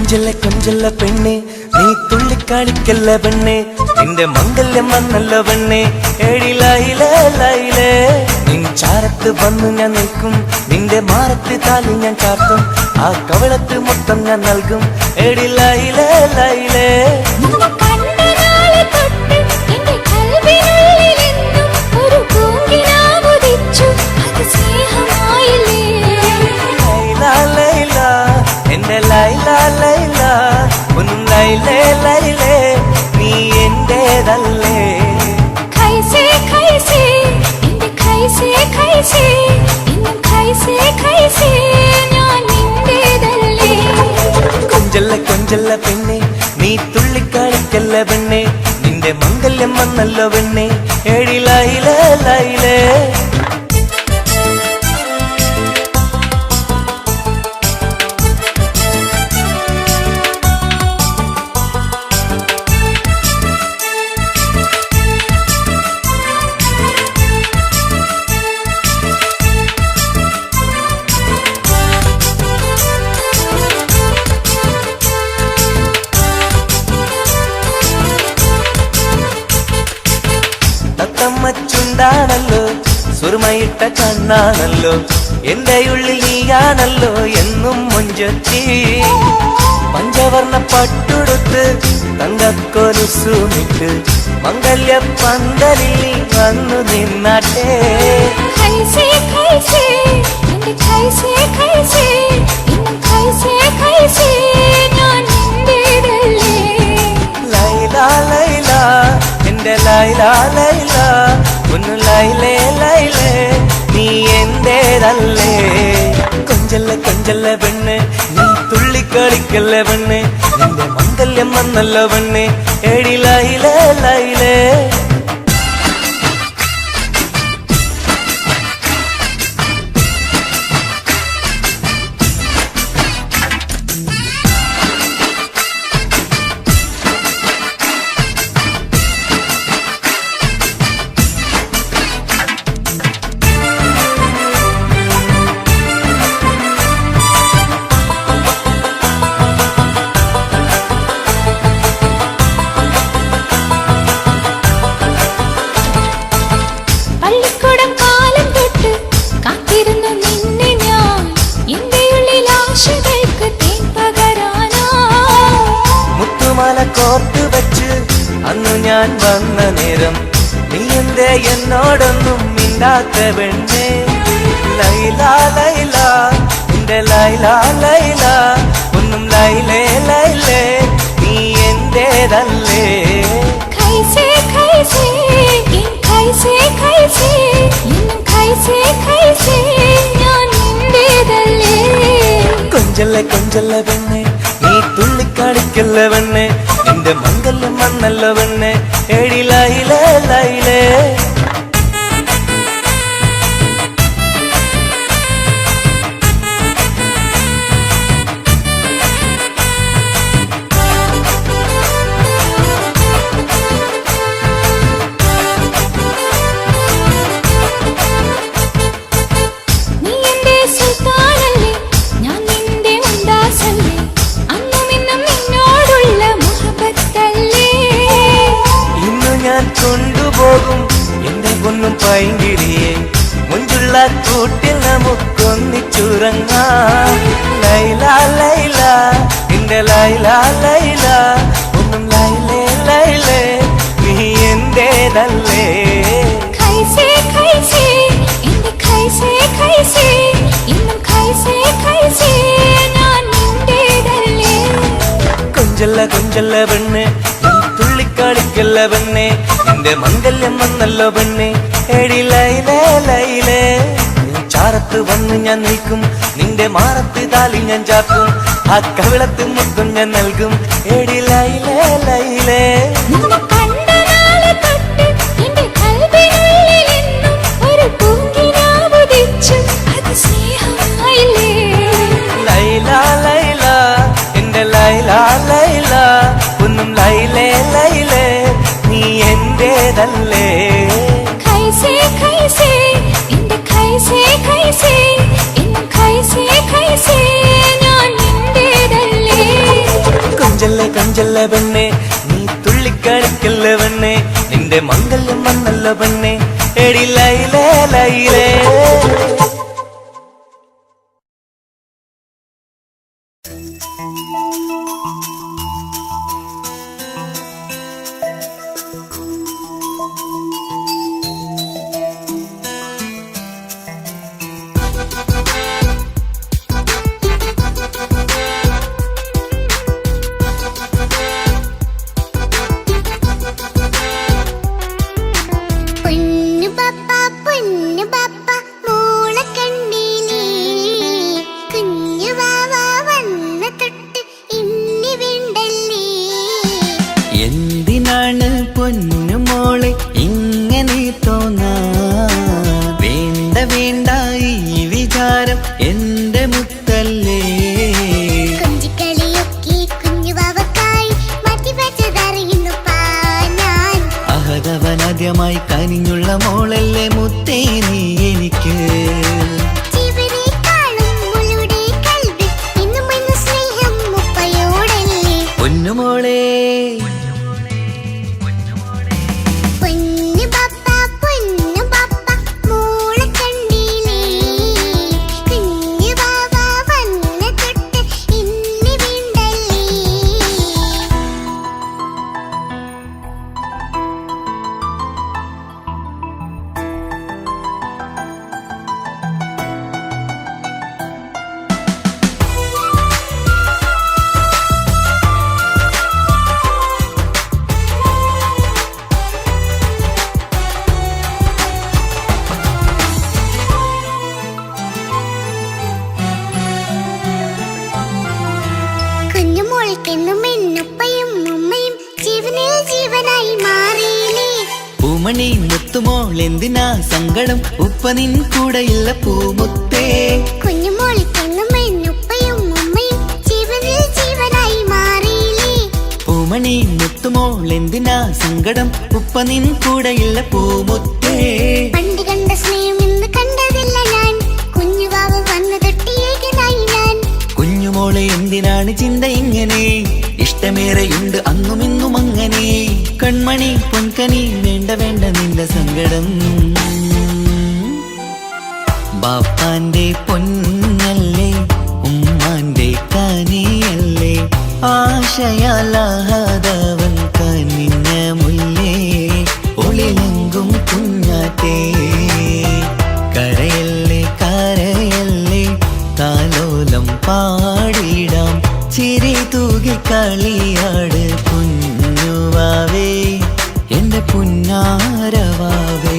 കൊഞ്ചല്ല കൊഞ്ചല്ല പെണ്ണെ നീ തുള്ളിക്കാളിക്കല്ല പെണ്ണെ നിന്റെ മംഗല്യം വന്നല്ല പെണ്ണെ എഴിലായിലേ ലൈലേ നിൻ ചാരത്ത് വന്നു ഞാൻ നിൽക്കും നിന്റെ മാറത്ത് താലി ഞാൻ ചാർത്തും ആ കവളത്ത് മൊത്തം ഞാൻ നൽകും എഴിലായിലേ ലൈലേ ലൈല ലൈല ഒന്നും ലൈലേ ലൈലേ നീ എന്റേതല്ലേ ഖൈസേ ഖൈസേ എന്റെ ഖൈസേ ഖൈസേ ഇന്നും ഖൈസേ ഖൈസേ ഞാൻ നിന്റേതല്ലേ കൊഞ്ചല്ല കൊഞ്ചല്ല പെണ്ണെ നീ തുള്ളിക്കാളിക്കല്ല പെണ്ണെ നിന്റെ മംഗല്യം വന്നല്ലോ പെണ്ണെ എഴിലായിലേ ലൈലേ ചുണ്ടാണല്ലോ സുറുമയിട്ട കണ്ണാണല്ലോ എന്റെ ഉള്ളിൽ നീയാണല്ലോ എന്നും മുഞ്ചത്തി പഞ്ചവർണ്ണ പട്ടുടുത്ത് തങ്കക്കൊലുസുമിട്ട് മംഗല്യ പന്തലിൽ നീ വന്നു നിന്നാട്ടെ ഖൈസേ ഖൈസേ എന്റെ ഖൈസേ ഖൈസേ ഇന്നും ഖൈസേ ഖൈസേ ഞാൻ നിന്റേതല്ലേ ലൈല ലൈല എന്റെ ലൈല ലൈല ഒന്ന് ലൈലേ ലൈലേ നീ എന്റേതല്ലേ കൊഞ്ചല്ല കൊഞ്ചല്ല പെണ്ണ് നീ തുള്ളിക്കളിക്കല്ല പെണ്ണ് നിന്റെ മംഗല്യം വന്നല്ലോ പെണ്ണ് എഴിലായിലേ ലൈലേ കോർത്ത് വെച്ച് അന്നു ഞാൻ വന്ന നേരം നീ എന്തേ എന്നോടൊന്നും മിണ്ടാത്ത പെണ്ണേ ലൈല ലൈല എന്റെ ലൈല ലൈല ഒന്നും ലൈലേ ലൈലേ നീ എന്റേതല്ലേ ഖൈസേ ഖൈസേ ഖൈസേ ഖൈസേ ഇന്നും ഖൈസേ ഖൈസേ ഞാൻ നിന്റേതല്ലേ കൊഞ്ചല്ല കൊഞ്ചല്ല പെണ്ണെ നീ തുള്ളിക്കാളിക്കല്ല പെണ്ണെ നിന്റെ മംഗല്യം വന്നല്ലോ പെണ്ണെ എഴിലായിലേ ലൈലേ കൊണ്ടുപോകും എന്റെ പൊന്നും പൈങ്കിളിയെ മുഞ്ചുള്ള കൂട്ടിൽ നമുക്കൊന്നിച്ചുറങ്ങാം ലൈല ലൈല എന്റെ ലൈല ലൈല ഒന്നും ലൈലേ ലൈലേ നീ എന്റേതല്ലേ ഖൈസേ ഖൈസേ എന്റെ ഖൈസേ ഖൈസേ ഇന്നും ഖൈസേ ഖൈസേ ഞാൻ നിന്റേതല്ലേ കൊഞ്ചല്ല കൊഞ്ചല്ല പെണ്ണ് തുള്ളിക്കാളിക്കല്ല പെണ്ണെ നിന്റെ മംഗല്യം വന്നല്ലോ പെണ്ണെ എഴിലൈലേ ലൈലേ നിൻ ചാരത്ത് വന്ന് ഞാൻ നിൽക്കും നിന്റെ മാറത്ത് താലി ഞാൻ ചാർത്തും ആ കവിളത്ത് മുത്തം ഞാൻ നൽകും എഴിലൈലേ ലൈലേ ലൈല ലൈല എന്റെ ലൈല ലൈല ഒന്നും ലൈലേ ലൈലേ നീ എന്റേതല്ലേ ഖൈസേ ഖൈസേ എന്റെ ഖൈസേ ഖൈസേ ഇന്നും ഖൈസേ ഖൈസേ ഞാൻ നിന്റേതല്ലേ കൊഞ്ചല്ല പെണ്ണെ നീ തുള്ളിക്കളിക്കല്ല പെണ്ണെ നിന്റെ മംഗല്യം വന്നല്ല പെണ്ണെ എടി ലൈലേ ലൈലേ എന്തിനാണ് പൊന്നുമോളെ ഇങ്ങനെ തോന്നാ വേണ്ട വേണ്ട ഈ വിചാരം എന്റെ മുത്തല്ലേ അഹതവനാദ്യമായി കനിഞ്ഞുള്ള മോളല്ലേ മുത്തേ നീ എനിക്ക് പൊന്നുമോളെ പൂമണി മുത്തുമോൾ എന്തിനാ സങ്കടം ഉപ്പ നിൻ കൂടെയില്ല പൂമുത്തേ പൂമണി മുത്തുമോൾ എന്തിനാ സങ്കടം ഉപ്പ നിൻ കൂടെയില്ല പൂമുത്തേ പണ്ട് കണ്ട സ്നേഹം ഇന്ന് കണ്ടതില്ല ഞാൻ കുഞ്ഞുവാവ വന്നു തൊട്ടിയേകനായി ഞാൻ കുഞ്ഞുമോളെ എന്തിനാണ് ചിന്ത ഇങ്ങനെ ഇഷ്ടമേറെയുണ്ട് അന്നും ഇന്നും അങ്ങനെ കൺമണി പൊൻകനി വേണ്ട വേണ്ട നിന്റെ സങ്കടം ബാപ്പാന്റെ പൊന്നല്ലേ ഉമ്മാന്റെ കനിയല്ലേ ആശയാലാഹതവൻ കനിഞ്ഞ മുല്ലേ ഒളിലെങ്കും കുഞ്ഞാറ്റേ കരയല്ലേ കരയല്ലേ താലോലം പാടിടാം ചിരി തൂകി കളിയാട് കുഞ്ഞുവാവേ എന്റെ പുന്നാരവാവേ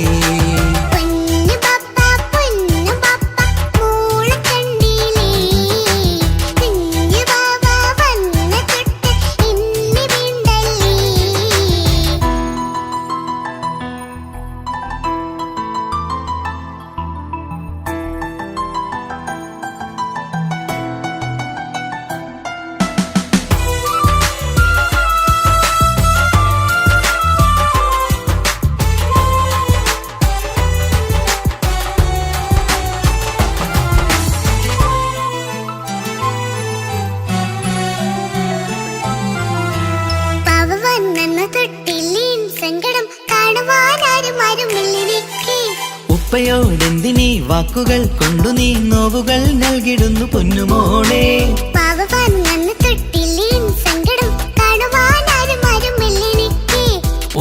ഉപ്പയോടെന്തിനീ വാക്കുകൾ കൊണ്ടു നീ നോവുകൾ നൽകിടുന്നു പൊന്നുമോളെ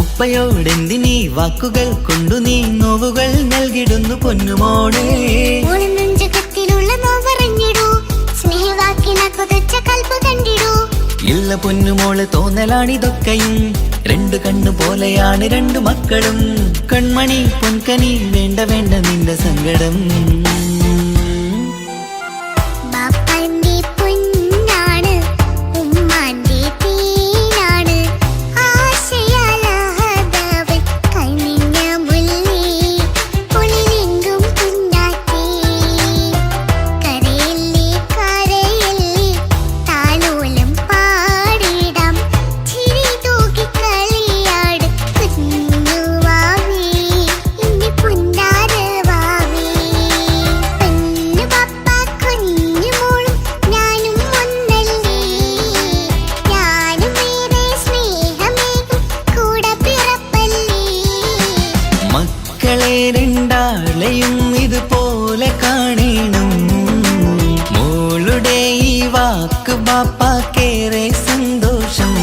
ഉപ്പയോടെന്തിനീ വാക്കുകൾ കൊണ്ടു നീ നോവുകൾ നൽകിടുന്നു പൊന്നുമോളെ ഇല്ല പൊന്നുമോള് തോന്നലാണിതൊക്കെയും രണ്ടു കണ്ണു പോലെയാണ് രണ്ടു മക്കളും കൺമണി പൊൻകനി വേണ്ട വേണ്ട നിന്റെ സങ്കടം ബാപ്പാക്കേറെ സന്തോഷം.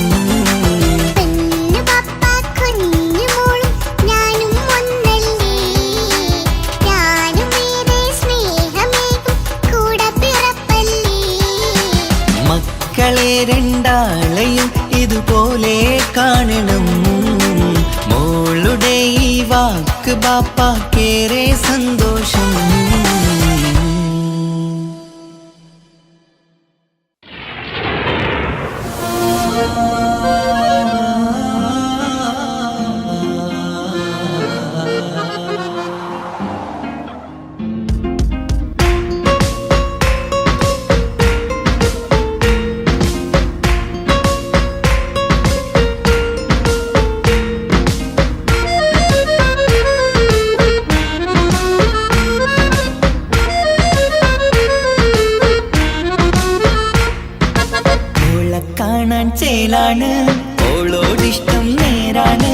പെണ്ണു പപ്പ കുഞ്ഞു മോളും ഞാനും ഒന്നല്ലേ, ഞാനും ഏറെ സ്നേഹമേകും കൂടെ പിറപ്പല്ലേ. മക്കളെ രണ്ടാളെയും ഇതുപോലെ കാണണം. മോളുടെ ഈ വാക്ക് ബാപ്പാക്കേറെ സന്തോഷം. കാണാൻ ചേലാണ്, ഓളോടിഷ്ടം നേരാണ്.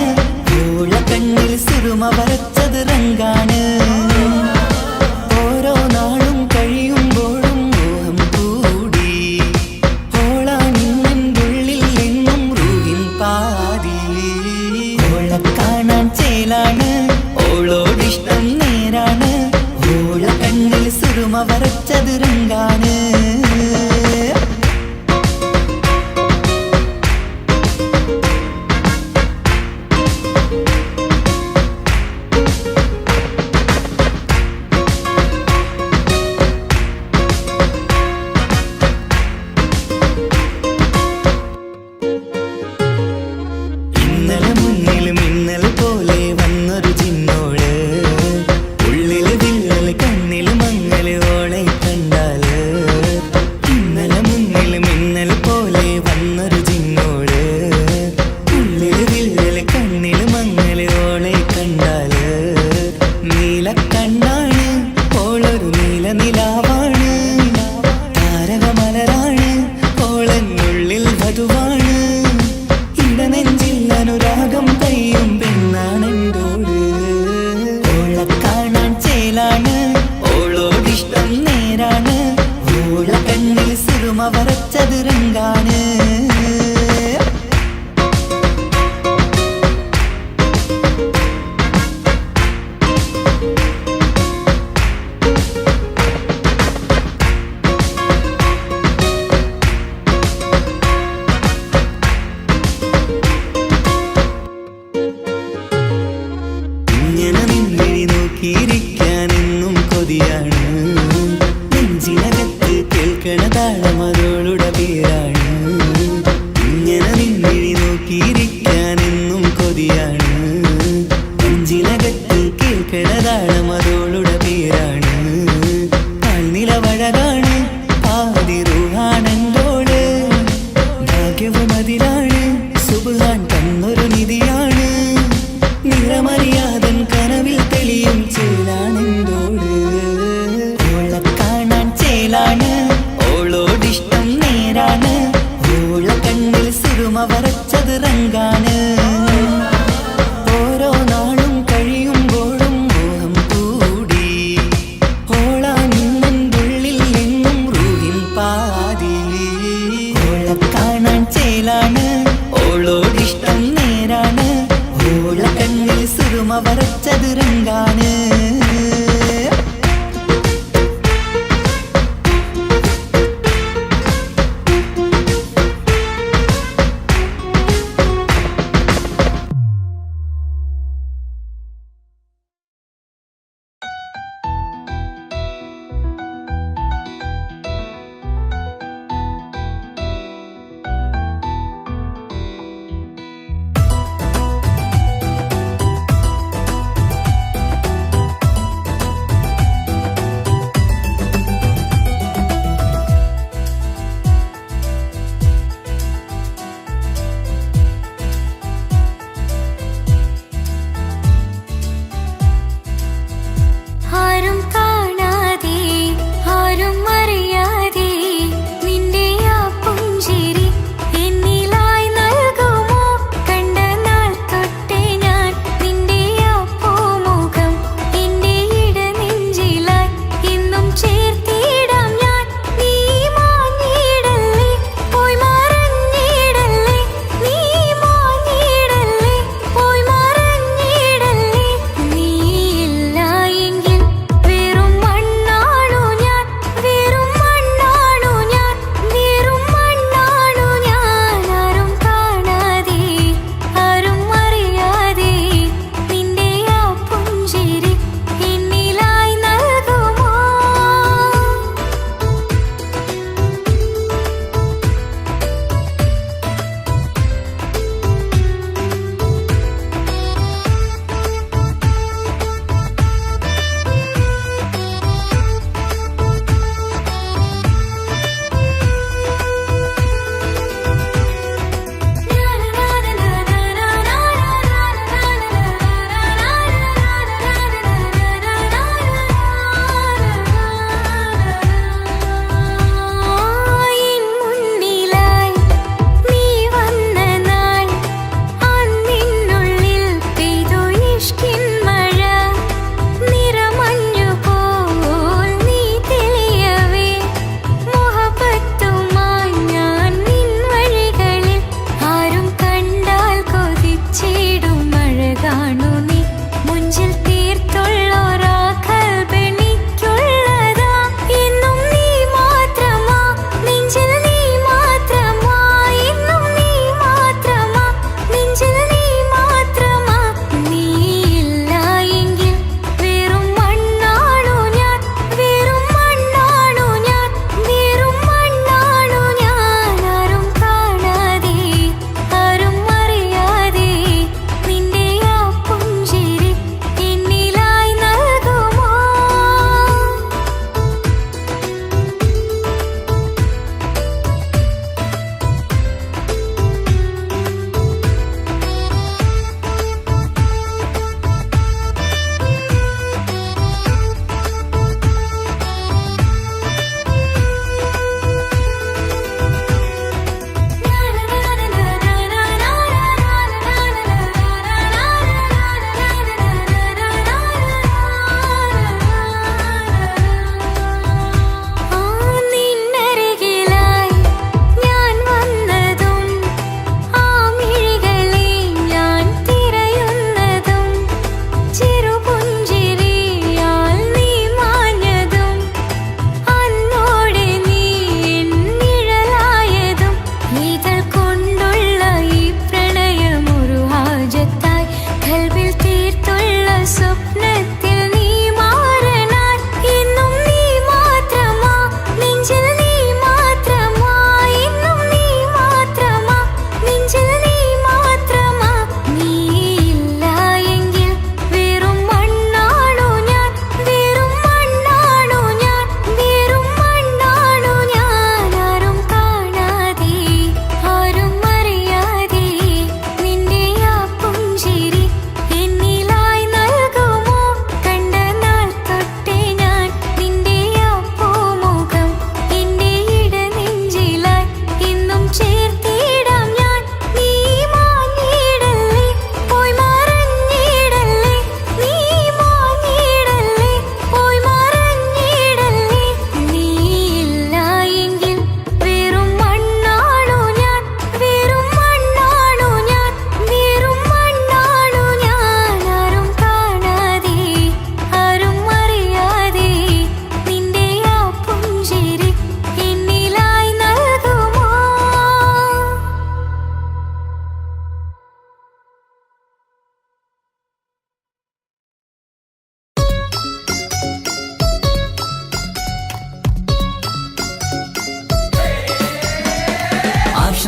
ഓള കണ്ണിൽ സുറുമ വരച്ചത് റങ്കാണ്. ഓരോ നാളും കഴിയുമ്പോഴും മോഹം കൂടി. ഓളാണിന്നുള്ളിൽ എന്നും റൂഹിൻ പാതി. ഓള കാണാൻ ചേലാണ്, ഓളോടിഷ്ടം നേരാണ്. ഓള കണ്ണിൽ സുറുമ വരച്ചത് റങ്കാണ്. വരച്ചത് രംഗാണ്. ഇങ്ങനെ നിന്നെ നോക്കിയിരിക്കാനെന്നും കൊതിയാണ്. നെഞ്ചിനകത്ത് കേൾക്കണ താളമതോളുടെ പേരാണ്.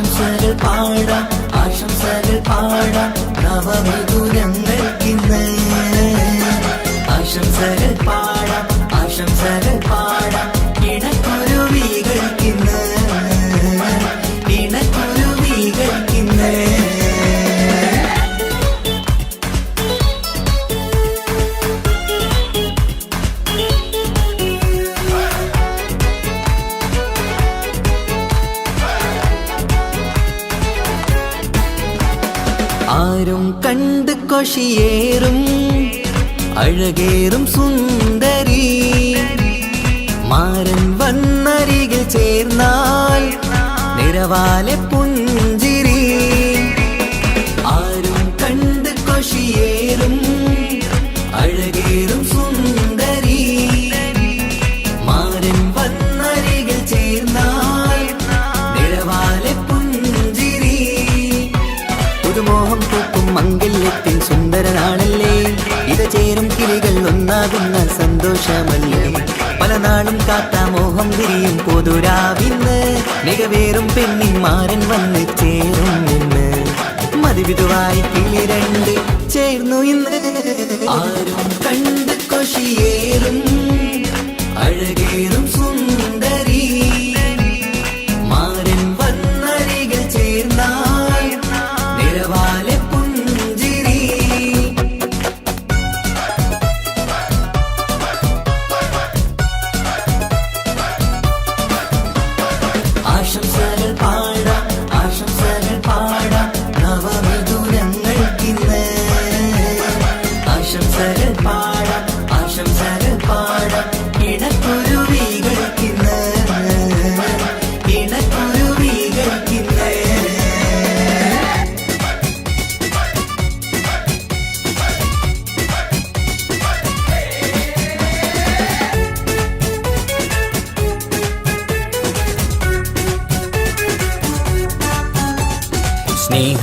ആശംസകൾ പാടാം ആശംസകൾ പാടാം നവമിഥുനങ്ങൾക്കിന്ന് ആശംസകൾ പാടാം ആശംസകൾ പാടാം ഇണക്കുരുവികൾക്കിന്ന് ഇണക്കുരുവികൾക്കിന്ന് ആരും കണ്ട് കൊഷിയേറും അഴകേറും സുന്ദരി മാരൻ വന്നരികിൽ ചേർന്നാൽ നിറവാലെ പുഞ്ചിരി ആരും കണ്ട് കൊഷിയേറും അഴകേറും സുന്ദരി മാരൻ വന്നരികിൽ ചേർന്നാൽ നിറവാലെ പുഞ്ചിരി പുതുമോഹം പൂക്കും മംഗല്യത്തിൻ സുന്ദരനാണല്ലേ ഇത് ചേരും കിളികൾ ഒന്നാകുന്ന സന്തോഷമല്ലേ പല നാളും കാത്ത മോഹം വിരിയും പൊതുരാവിന്ന് മികവേറും പെണ്ണിന്മാരൻ വന്ന് ചേരും ഇന്ന് മതിവിധുവായി കിളി രണ്ട് ചേർന്നു ഇന്ന് ആരും കണ്ട് കൊഷിയേറും അഴകേറും സുന്ദരി മാരൻ വന്നരികിൽ ചേർന്നാൽ നിറവാലെ പുഞ്ചിരി ആശംസകൾ പാടാം ആശംസകൾ പാടാം നവമിഥുനങ്ങൾക്കിന്ന് ആശംസകൾ പാടാം ആശംസകൾ പാടാം ഇണക്കുരുവികൾക്കിന്ന് ഇണക്കുരുവികൾക്കിന്ന്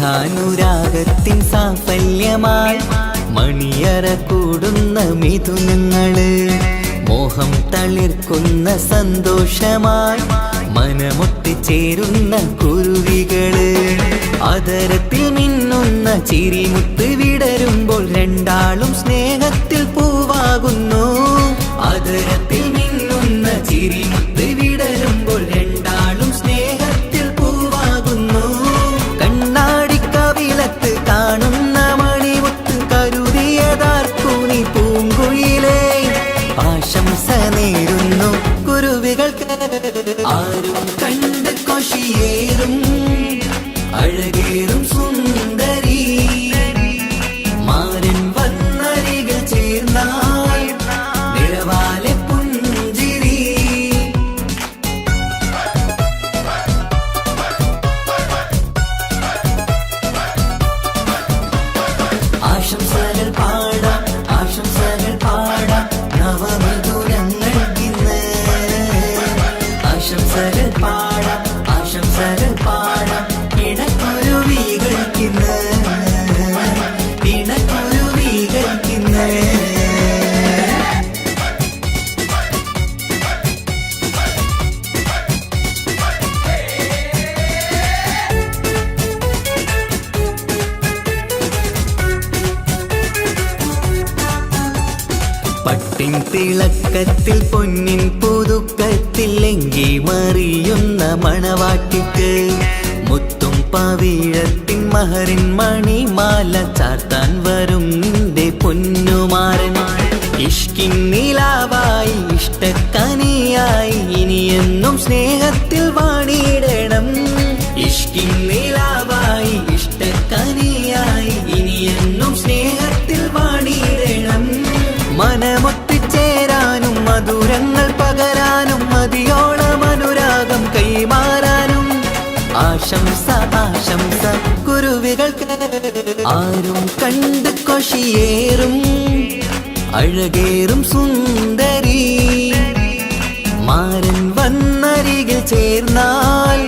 സ്നേഹാനുരാഗത്തിൻ സാഫല്യമായി മണിയറ കൂടുന്ന മിഥുനങ്ങള് മോഹം തളിർക്കുന്ന സന്തോഷമായി മനമൊട്ടിച്ചേരുന്ന കുരുവികള് അതരത്തിൽ മിന്നുന്ന ചിരിമുത്ത് വിടരുമ്പോൾ രണ്ടാളും സ്നേഹത്തിൽ പൂവാകുന്നു അതരത്തിൽ മിന്നുന്ന ചിരിമുത്ത് വിടരുമ്പോൾ രണ്ടാളും സ്നേഹത്തിൽ പൂവാകുന്നു കണ്ണാടിക്കവിളത്ത് കാണുന്ന മണിമുത്ത് കരുതിയതാർക്കൂനി പൂങ്കുയിലേ ആശംസ നേരുന്നു കുരുവികൾക്ക് ആരും കണ്ട് കൊഷിയേറും അഴകേറും സുന്ദരി മാരൻ വന്നരികിൽ ചേർന്നാൽ നിറവാലെ പുഞ്ചിരി ആശംസകൾ പാടാം ആശംസകൾ പാടാം നവമിഥുനങ്ങൾക്കിന്ന് ആശംസകൾ പാടാം ആശംസകൾ പാടാം ഇണക്കുരുവികൾക്കിന്ന് ഇണക്കുരുവികൾക്കിന്ന് പട്ടിൻ തിളക്കത്തിൽ പൊന്നിൻ പുതുക്കത്തിൽ എങ്കി മറിയുന്ന മണവാട്ടിക്ക് മുത്തും പവിഴത്തിൻ മഹറിൻ മണിമാല ചാർത്താൻ വരും നിന്റെ പൊന്നുമാരൻ ഇഷ്കിൻ നിലാവായി ഇഷ്ടക്കനിയായി ഇനിയെന്നും സ്നേഹത്തിൽ വാണിയിടണം ഇഷ്കിൻ നിലാവായി ഇഷ്ടക്കനിയായി ഇനിയെന്നും സ്നേഹത്തിൽ വാണിയിടണം മനമൊത്തിച്ചേരാനും മധുരങ്ങൾ പകരാനും മതിയോളം അനുരാഗം കൈമാറാനും ആശംസ ആശംസ കുരുവികൾക്ക് ആരും കണ്ട് കൊഷിയേറും അഴകേറും സുന്ദരി മാരൻ വന്നരികിൽ ചേർന്നാൽ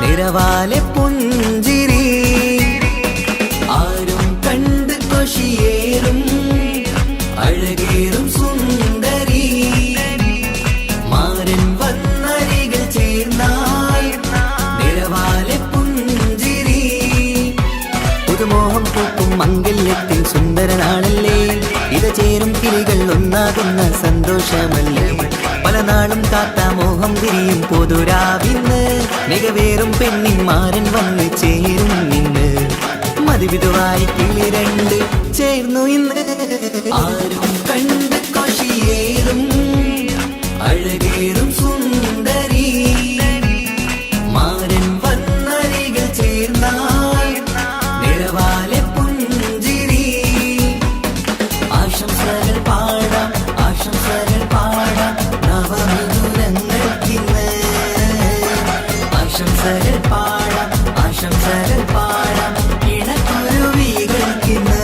നിറവാലെ പുഞ്ചിരി ആരും കണ്ട് കൊഷിയേറും അഴകേറും സുന്ദരി മാരൻ വന്നരികിൽ ചേർന്നാൽ നിറവാലെ പുഞ്ചിരി സന്തോഷമല്ലേ പല നാളും കാത്ത മോഹം തിരിയും പൊതുരാവിന്ന് മികവേറും പെണ്ണിന്മാരൻ വന്ന് ചേരും നിന്ന് മതിവിധുവായി കിളി രണ്ട് ചേർന്നു ഇന്ന് ആരും കണ്ട് കൊഷിയേറും അഴകേറും സുന്ദരി മാരൻ വന്നരികൾ ചേർന്നാൽ നിറവാലെ പുഞ്ചിരി ആശംസകൾ പാടാം നവമിഥുനങ്ങൾക്കിന്ന് ആശംസകൾ പാടാം ഇണക്കുരുവികൾക്കിന്ന്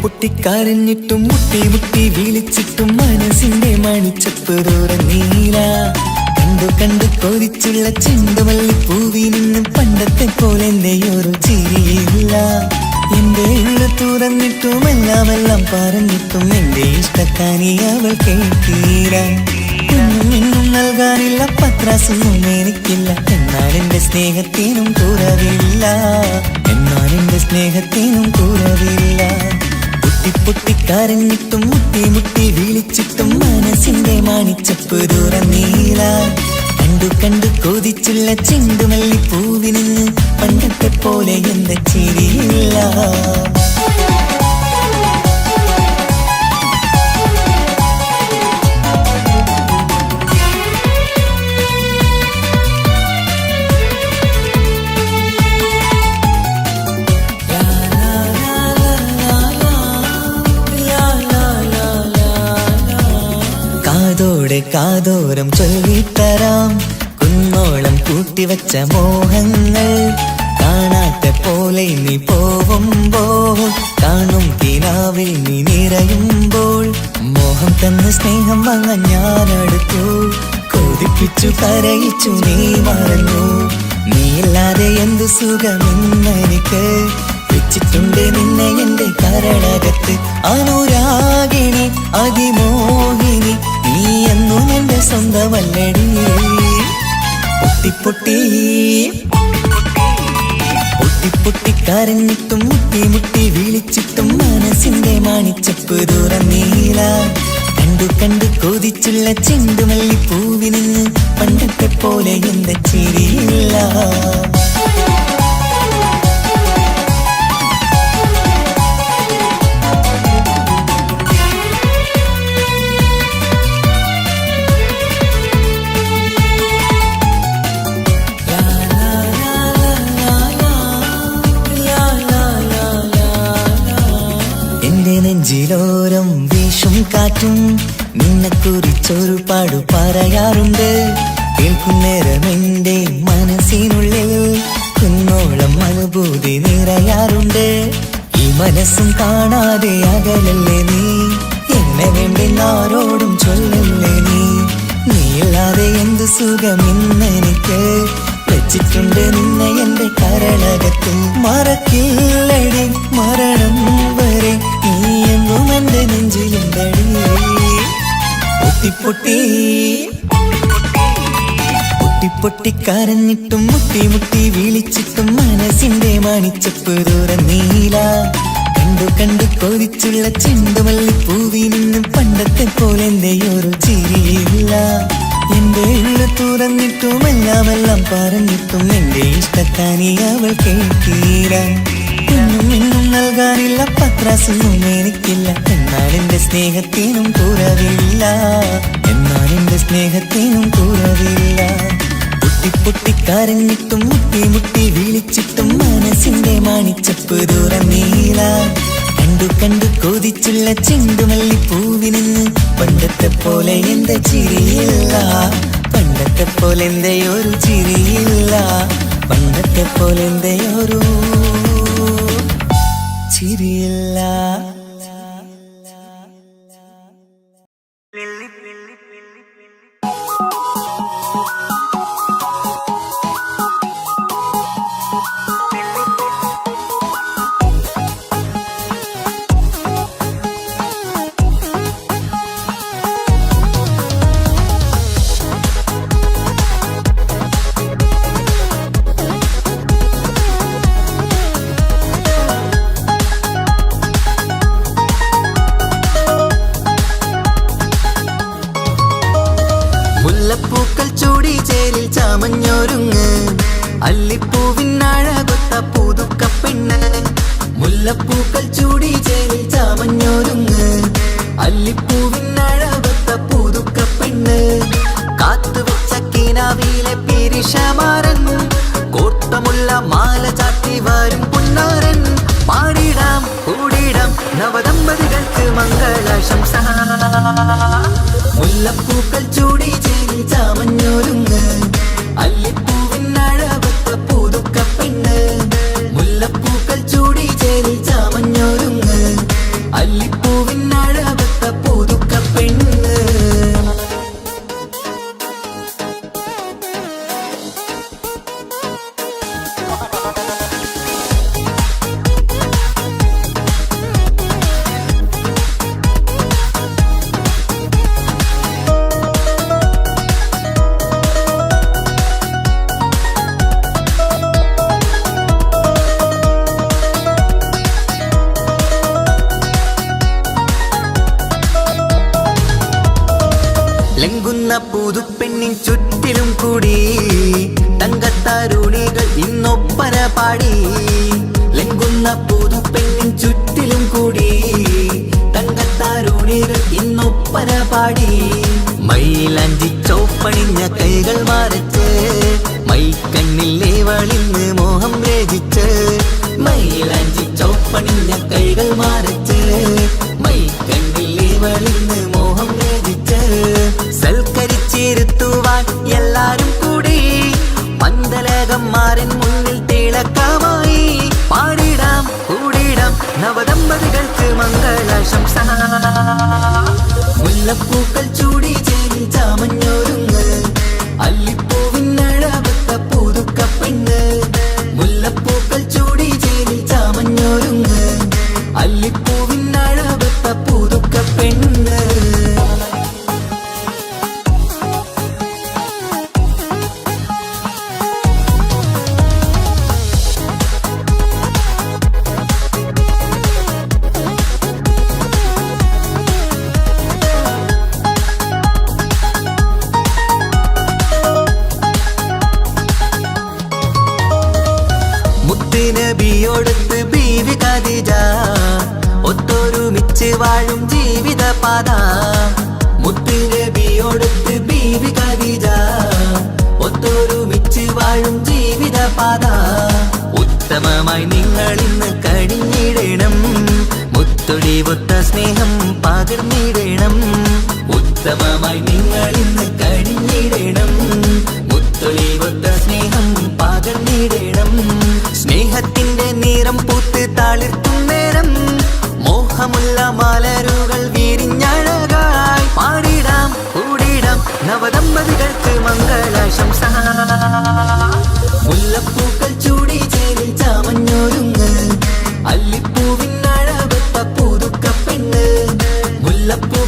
പൊട്ടിക്കരഞ്ഞിട്ടും മുട്ടി മുട്ടി വിളിച്ചിട്ടും മനസ്സിന്റെ മണിച്ചപ്പ് തുറന്നീല കണ്ടു കൊതിച്ചുള്ള ചെണ്ടുമല്ലി പൂവി നിന്നും പണ്ടത്തെ പോലെ എന്റെയൊരു ചിരിയില്ല എന്റെ ഉള്ളു തുറന്നിട്ടും എല്ലാം പറഞ്ഞിട്ടും എന്റെ ഇഷ്ടക്കാനി അവൾ കേട്ടീര ഒന്നും നൽകാനില്ല പത്രാസൊന്നും എനിക്കില്ല എന്നാൽ എന്റെ സ്നേഹത്തിനും കുറവില്ല പൊട്ടിക്കരഞ്ഞിട്ടും മുട്ടി വിളിച്ചിട്ടും മനസ്സിന്റെ മാണിച്ചപ്പ് തുറന്നീല കണ്ടു കൊതിച്ചുള്ള ചെണ്ടുമല്ലി പൂവിന് പണ്ടത്തെ പോലെ എന്റെ ചിരിയില്ല കാതോരം ചൊല്ലിത്തരാം കുന്നോളം കൂട്ടിവച്ച മോഹങ്ങൾ കാണാത്ത പോലെ നീ പോവുമ്പോൾ കാണും കിനാവിൽ നീ നിറയുമ്പോൾ മോഹം തന്ന സ്നേഹം വാങ്ങാൻ ഞാനടുത്തു കൊതിപ്പിച്ചു കരയിച്ചു നീ മറന്നു നീയില്ലാതെ എന്തു സുഖമെന്നെനിക്ക് വെച്ചിട്ടുണ്ട് നിന്നെ എന്റെ കരളകത്ത് അനുരാഗിണി അതിമോഹിനി നീ എന്നും എന്റെ സ്വന്തമല്ലടി പൊട്ടിക്കരഞ്ഞിട്ടും മുട്ടി വിളിച്ചിട്ടും മനസ്സിന്റെ മാണിച്ചപ്പ് തുറന്നീല കണ്ടു കൊതിച്ചുള്ള ചെണ്ടുമല്ലി പൂവിന് പണ്ടത്തെ പോലെ എന്റെ ചിരിയില്ല നെഞ്ചിലോരം വീശും കാറ്റും നിന്നെക്കുറിച്ചൊരു പാടു പറയാറുണ്ട് കേൾക്കുന്നേരം എന്റെ മനസ്സിനുള്ളിൽ കുന്നോളം അനുഭൂതി നിറയാറുണ്ട് ഈ മനസ്സും കാണാതെ അകലല്ലേ നീ എന്നെ വേണ്ടെന്നാരോടും ചൊല്ലല്ലേ നീയില്ലാതെ എന്തു സുഖമെന്നെനിക്ക് വെച്ചിട്ടുണ്ട് നിന്നെ എന്റെ കരളകത്ത് മറക്കില്ലടി മരണം വരെ നീ എന്നും എന്റെ നെഞ്ചിലുണ്ടടി പൊട്ടിക്കരഞ്ഞിട്ടും മുട്ടി വിളിച്ചിട്ടും മനസ്സിന്റെ മാണിച്ചപ്പ് തുറന്നീല കണ്ടു കൊതിച്ചുള്ള ചെണ്ടുമല്ലി പൂവി നിന്നും പണ്ടത്തെ പോലെ എന്റെയൊരു ചിരിയില്ല എന്റെ ഉള്ളു തുറന്നിട്ടും എല്ലാം പറഞ്ഞിട്ടും എന്റെ ഇഷ്ടക്കാനി അവൾ കേട്ടീര ഒന്നും നൽകാനില്ല പത്രാസൊന്നും എനിക്കില്ല എന്നാൽ എന്റെ സ്നേഹത്തിനും കുറവില്ല പൊട്ടിക്കരഞ്ഞിട്ടും മുട്ടി വിളിച്ചിട്ടും മനസ്സിന്റെ മാണിച്ചപ്പ് തുറന്നീല കണ്ടു കൊതിച്ചുള്ള ചെണ്ടുമല്ലി പൂവിന് പണ്ടത്തെ പോലെ എന്റെ ചിരിയില്ല പണ്ടത്തെ പോലെ എന്റെ ഒരു ചിരിയില്ല പണ്ടത്തെ പോലെ എന്തെയൊരു ചിരിയില്ല. മുല്ലപ്പൂക്കൾ ചൂടി ചേരിൽ ചാമഞ്ഞൊരുങ്ങ്, അല്ലിപ്പൂവിനഴകൊത്ത പുതുക്കപ്പെണ്ണ്. മുല്ലപ്പൂക്കൾ ചൂടി ചേരിൽ ചാമഞ്ഞൊരുങ്ങ്, അല്ലിപ്പൂവിനഴകൊത്ത പുതുക്കപ്പെണ്ണ്. കാത്തുവെച്ച കിനാവിലെ പിരിശമാരൻ, കോർത്തമുള്ള മാല ചാത്തി വരും പുന്നാരൻ. പാടിടാം കൂടിടാം നവദമ്പതികൾക്ക് മംഗളാശംസ. മുല്ലപ്പൂക്കൾ ചൂടി ചേരി ചാമഞ്ഞൊരുങ്ങ്, അല്ലിപ്പൂവിനഴകൊത്ത പുതുക്കപ്പെണ്ണ്. മുല്ലപ്പൂക്കൾ ചൂടി ചേരി ചാമഞ്ഞൊരുങ്ങ്, അല്ലിപ്പൂവിനഴകൊത്ത പുതുക്കപ്പെണ്ണ്. ലംഘുന്ന പുതുപ്പെണ്ണിൻ ചുറ്റിലും കൂടി തങ്കത്താരുണികൾ ഇന്നൊപ്പന പാടി. ലംഘുന്ന പുതുപ്പെണ്ണിൻ ചുറ്റിലും കൂടി തങ്കത്താരുണികൾ ഇന്നൊപ്പന പാടി. മൈലാഞ്ചി ചോപ്പണിഞ്ഞ കൈകൾ മറച്ച്, മൈക്കണ്ണിൽ വളിന്ന് മോഹം രചിച്ച്. മൈലാഞ്ചി ചോപ്പണിഞ്ഞ കൈകൾ മറച്ച്, മൈക്കണ്ണിൽ വളിന്ന് മോഹം രചിച്ച്. സൽക്കരിച്ചിരുത്തുവാൻ എല്ലാരും കൂടി പന്തലകന്മാരൻ മുന്നിൽ തിളക്കമായി. പാടിടാം കൂടിടാം നവദമ്പതികൾക്ക് മംഗളാശംസ. മുല്ലപ്പൂക്കൾ ചൂടി ചേരി ചാമഞ്ഞൊരുങ്ങ്, അല്ലിപ്പൂവിനഴകൊത്ത പുതുക്കപ്പെണ്ണ്. മുല്ലപ്പൂക്കൾ ചൂടി ചേരി ചാമഞ്ഞൊരുങ്ങ്, അല്ലിപ്പൂവിനഴകൊത്ത പുതുക്കപ്പെണ്ണ്. നബിയോടൊത്ത് ബീവി ഖദീജ, ഒത്തൊരുമിച്ച് വാഴും ജീവിതപാത. മുത്ത് നബിയോടൊത്ത് ബീവി ഖദീജ, ഒത്തൊരുമിച്ച് വാഴും ജീവിതപാത. ഉത്തമമായി നിങ്ങൾ ഇന്ന് കഴിഞ്ഞിടണം, മുത്തൊടിവൊത്ത സ്നേഹം പകർന്നിടണം. ഉത്തമമായി നിങ്ങൾ ഇന്ന് കഴിഞ്ഞിടണം, മുത്തൊടിവൊത്ത സ്നേഹം പകർന്നിടണം. സ്നേഹത്തിന്റെ നിറം പൂത്ത് തളിർത്തും നേരം, മോഹമുള്ള മലരുകൾ വിരിഞ്ഞഴകായി. പാടിടാം കൂടിടാം നവദമ്പതികൾക്ക് മംഗളാശംസ. മുല്ലപ്പൂക്കൾ ചൂടി ചേരി ചാമഞ്ഞൊരുങ്ങ്, അല്ലിപ്പൂവിനഴകൊത്ത പുതുക്കപ്പെണ്ണ്. മുല്ലപ്പൂ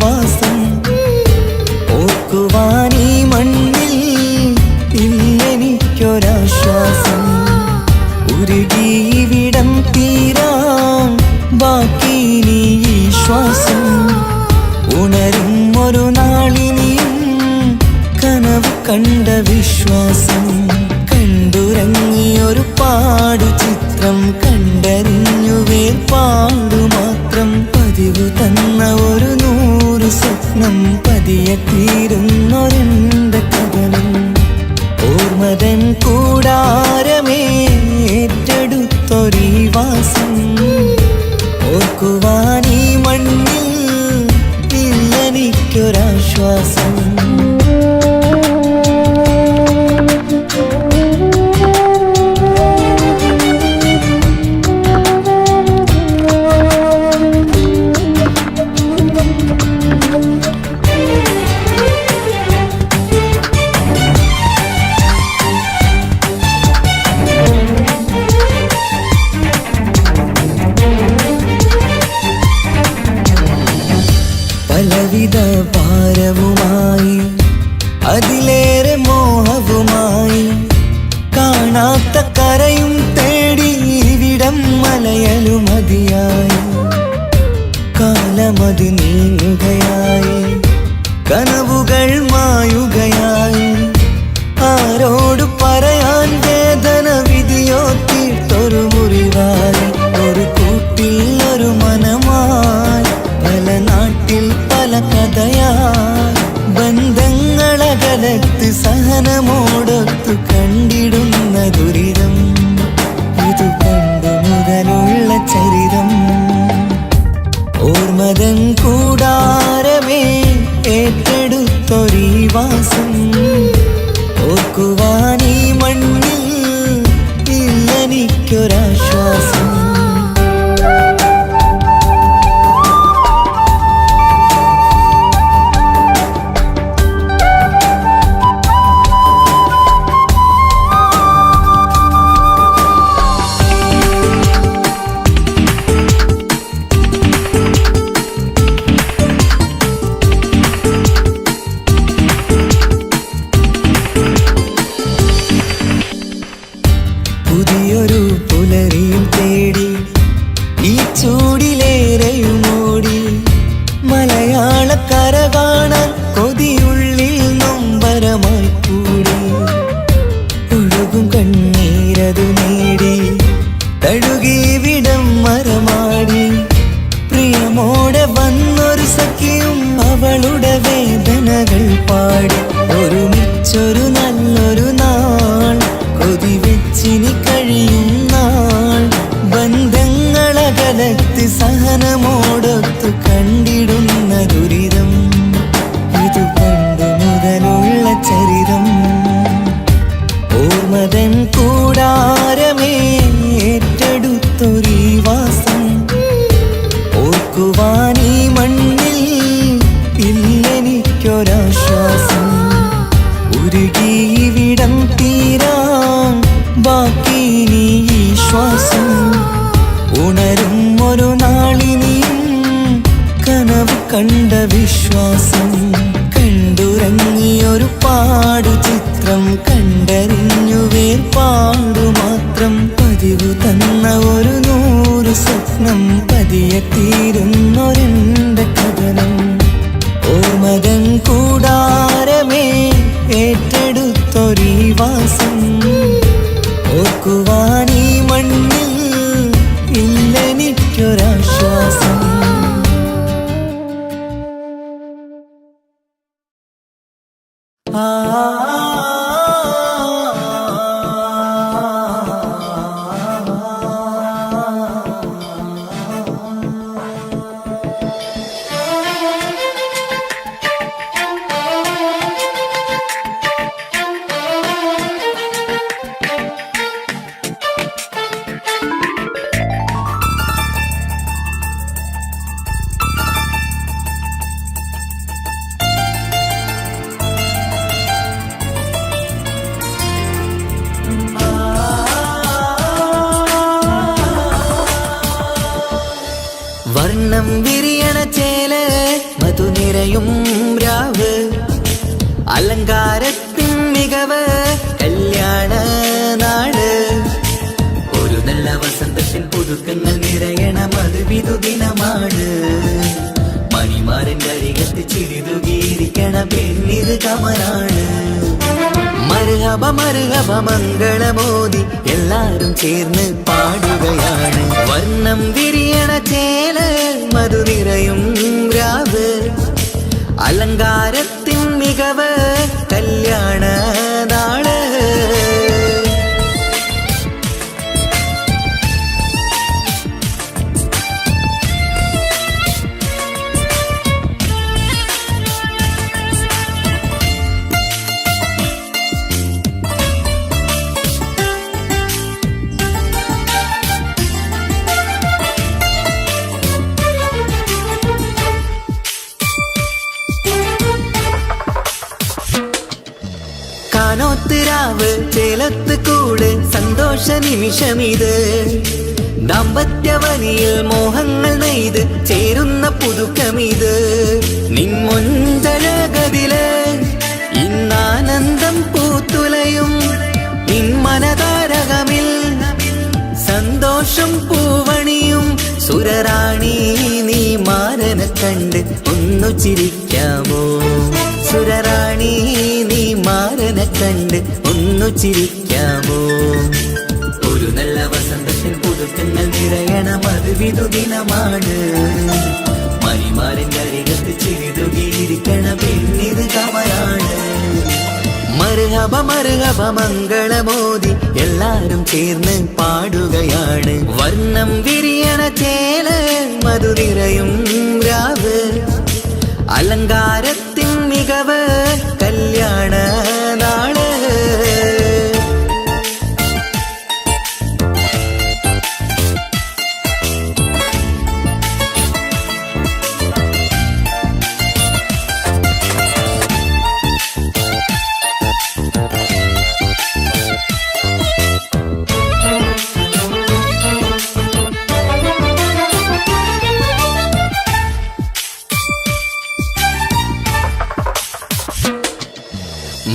വാസം. ഓർക്കുവാനീ മണ്ണിൽ ഇല്ലെനിക്കൊരാശ്വാസം. ഉരുകിയിവിടം തീരാൻ ബാക്കി നീ ഈ ശ്വാസം. ഉണരും ഒരു നാളിനിയും കനവ് കണ്ട വിശ്വാസം. കണ്ടുറങ്ങിയൊരു പാടു ചിത്രം കണ്ടറിഞ്ഞു വേർപാടു മാത്രം. പതിവ് തന്ന ഒരു 100 സ്വപ്നം പതിയെ തീരുന്നൊരെന്റെ കഥനം. ഓർമ്മതൻ കൂടാരമേ ഏറ്റെടുത്തൊരീ വാസം. ഓർക്കുവാനീ മണ്ണിൽ ഇല്ലെനിക്കൊരാശ്വാസം. പലവിധ ഭാരവുമായി അതിലേറെ മോഹവുമായി കാണാത്ത കരയും തേടി ഇവിടം മലയലു മതിയായി. കാലമത് നീങ്ങുകയായി കനവുകൾ മായുകയായി. ആരോട് പറയാൻ വേദന വിധിയോ തീർത്തൊരു മുറിവായി. ഒരു കൂട്ടിൽ ഒരു മനമായി പല നാട്ടിൽ പല കഥയായി. ബന്ധങ്ങളകലത്ത് സഹനമോടൊത്തു കണ്ടിടുന്ന ദുരിതം. ഇതു പണ്ടു മുതലുള്ള ചരിതം. ഓർമ്മതൻ കൂടാരമേ ഏറ്റെടുത്തൊരീ വാസം. ഓർക്കുവാനീ മണ്ണിൽ ഇല്ലെനിക്കൊരാശ്വാസം. പുതിയൊരു പുലരിയും തേടി ഈ ചൂടിലേറെയുമോടി. മലയാളക്കര കാണാൻ കൊതിയുള്ളിൽ നൊമ്പരമായി കൂടി. ഒഴുകും കണ്ണീരതു നേടി തഴുകി വിടം മരമാടി. പ്രിയമോടെ വന്നൊരു സഖിയും അവളുടെ വേദനകൾ പാടി. ഒരുമിച്ചൊരു നല്ലൊരു നാൾ കൊതിവെച്ചിനി കഴിയും നാൾ. ബന്ധങ്ങളകലത്ത് സഹനമോടൊത്തു കണ്ടിടുന്ന ദുരിതം. ഇതു പണ്ടു മുതലുള്ള ചരിതം. ഓർമ്മതൻ കൂടാരമേ ഏറ്റെടുത്തൊരീ വാസം. ഓർക്കുവാനീ മണ്ണിൽ ഇല്ലെനിക്കൊരാശ്വാസം. ഉരുകിയിവിടം തീരാൻ ബാക്കി നീ ഈ ശ്വാസം. ഉണരും ഒരു നാളിനിയും കനവ് കണ്ട വിശ്വാസം. കണ്ടുറങ്ങിയൊരു പാടു ചിത്രം കണ്ടറിഞ്ഞു വേർപാടു മാത്രം. പതിവ് തന്ന ഒരു 100 സ്വപ്നം പതിയെ തീരുന്നൊരെന്റെ കഥനം. ഓർമ്മതൻ കൂടാരമേ ഏറ്റെടുത്തൊരീ വാസം. ഓർക്കുവാനീ മണ്ണിൽ ഇല്ലെനിക്കൊരാശ്വാസം. ആ നിറയും രാവ് അലങ്കാരത്തിൻ മികവ് കല്യാണ നാട് ഒരു നല്ല വസന്തത്തിൽ പുതുക്കങ്ങൾ നിറയണം അത് വിധുദിനമാണ് മണിമാരന്റെ അരികത്ത് ചിരിതുകീരിക്കണ പെണ്ണിത് കമലാണ് മർഹബ മർഹബ മംഗളമോദി എല്ലാരും ചേർന്ന് പാടുകയാണ് വർണ്ണം വിരിയണ ചേല മധു നിറയും രാവ് അലങ്കാരത്തിൻ മികവ് കല്യാണ നാള് കാനോത്തിരാവ് ചേലത്ത് കൂട് സന്തോഷ നിമിഷമിത് ദാമ്പത്യവനിയിൽ മോഹങ്ങൾ നെയ്ത് ചേരുന്ന പുതുക്കമിത് നിൻമൊഞ്ചഴകതില് ഇന്നാനന്ദം പൂത്തുലയും നിൻമനതാരകമിൽ സന്തോഷം പൂവണിയും സുരറാണി നീ മാരനെ കണ്ട് ഒന്നു ചിരിക്കാമോ സുരറാണി നീ മാരനെ കണ്ട് ഒന്നു ചിരിക്കാമോ ഒരു നല്ല വസന്തത്തിൽ പുതുക്കങ്ങൾ നിറയണം അത് വിധുദിനമാണ് മണിമാരന്റെ അരികത്ത് ചിരിതുകീരിക്കണ പെണ്ണിത് കമലാണ് മർഹബ മർഹബ മംഗളമോദി എല്ലാരും ചേർന്ന് പാടുകയാണ് വർണ്ണം വിരിയണ ചേല മധു നിറയും രാവ് അലങ്കാരത്തിൻ മികവ് കല്യാണ നാള്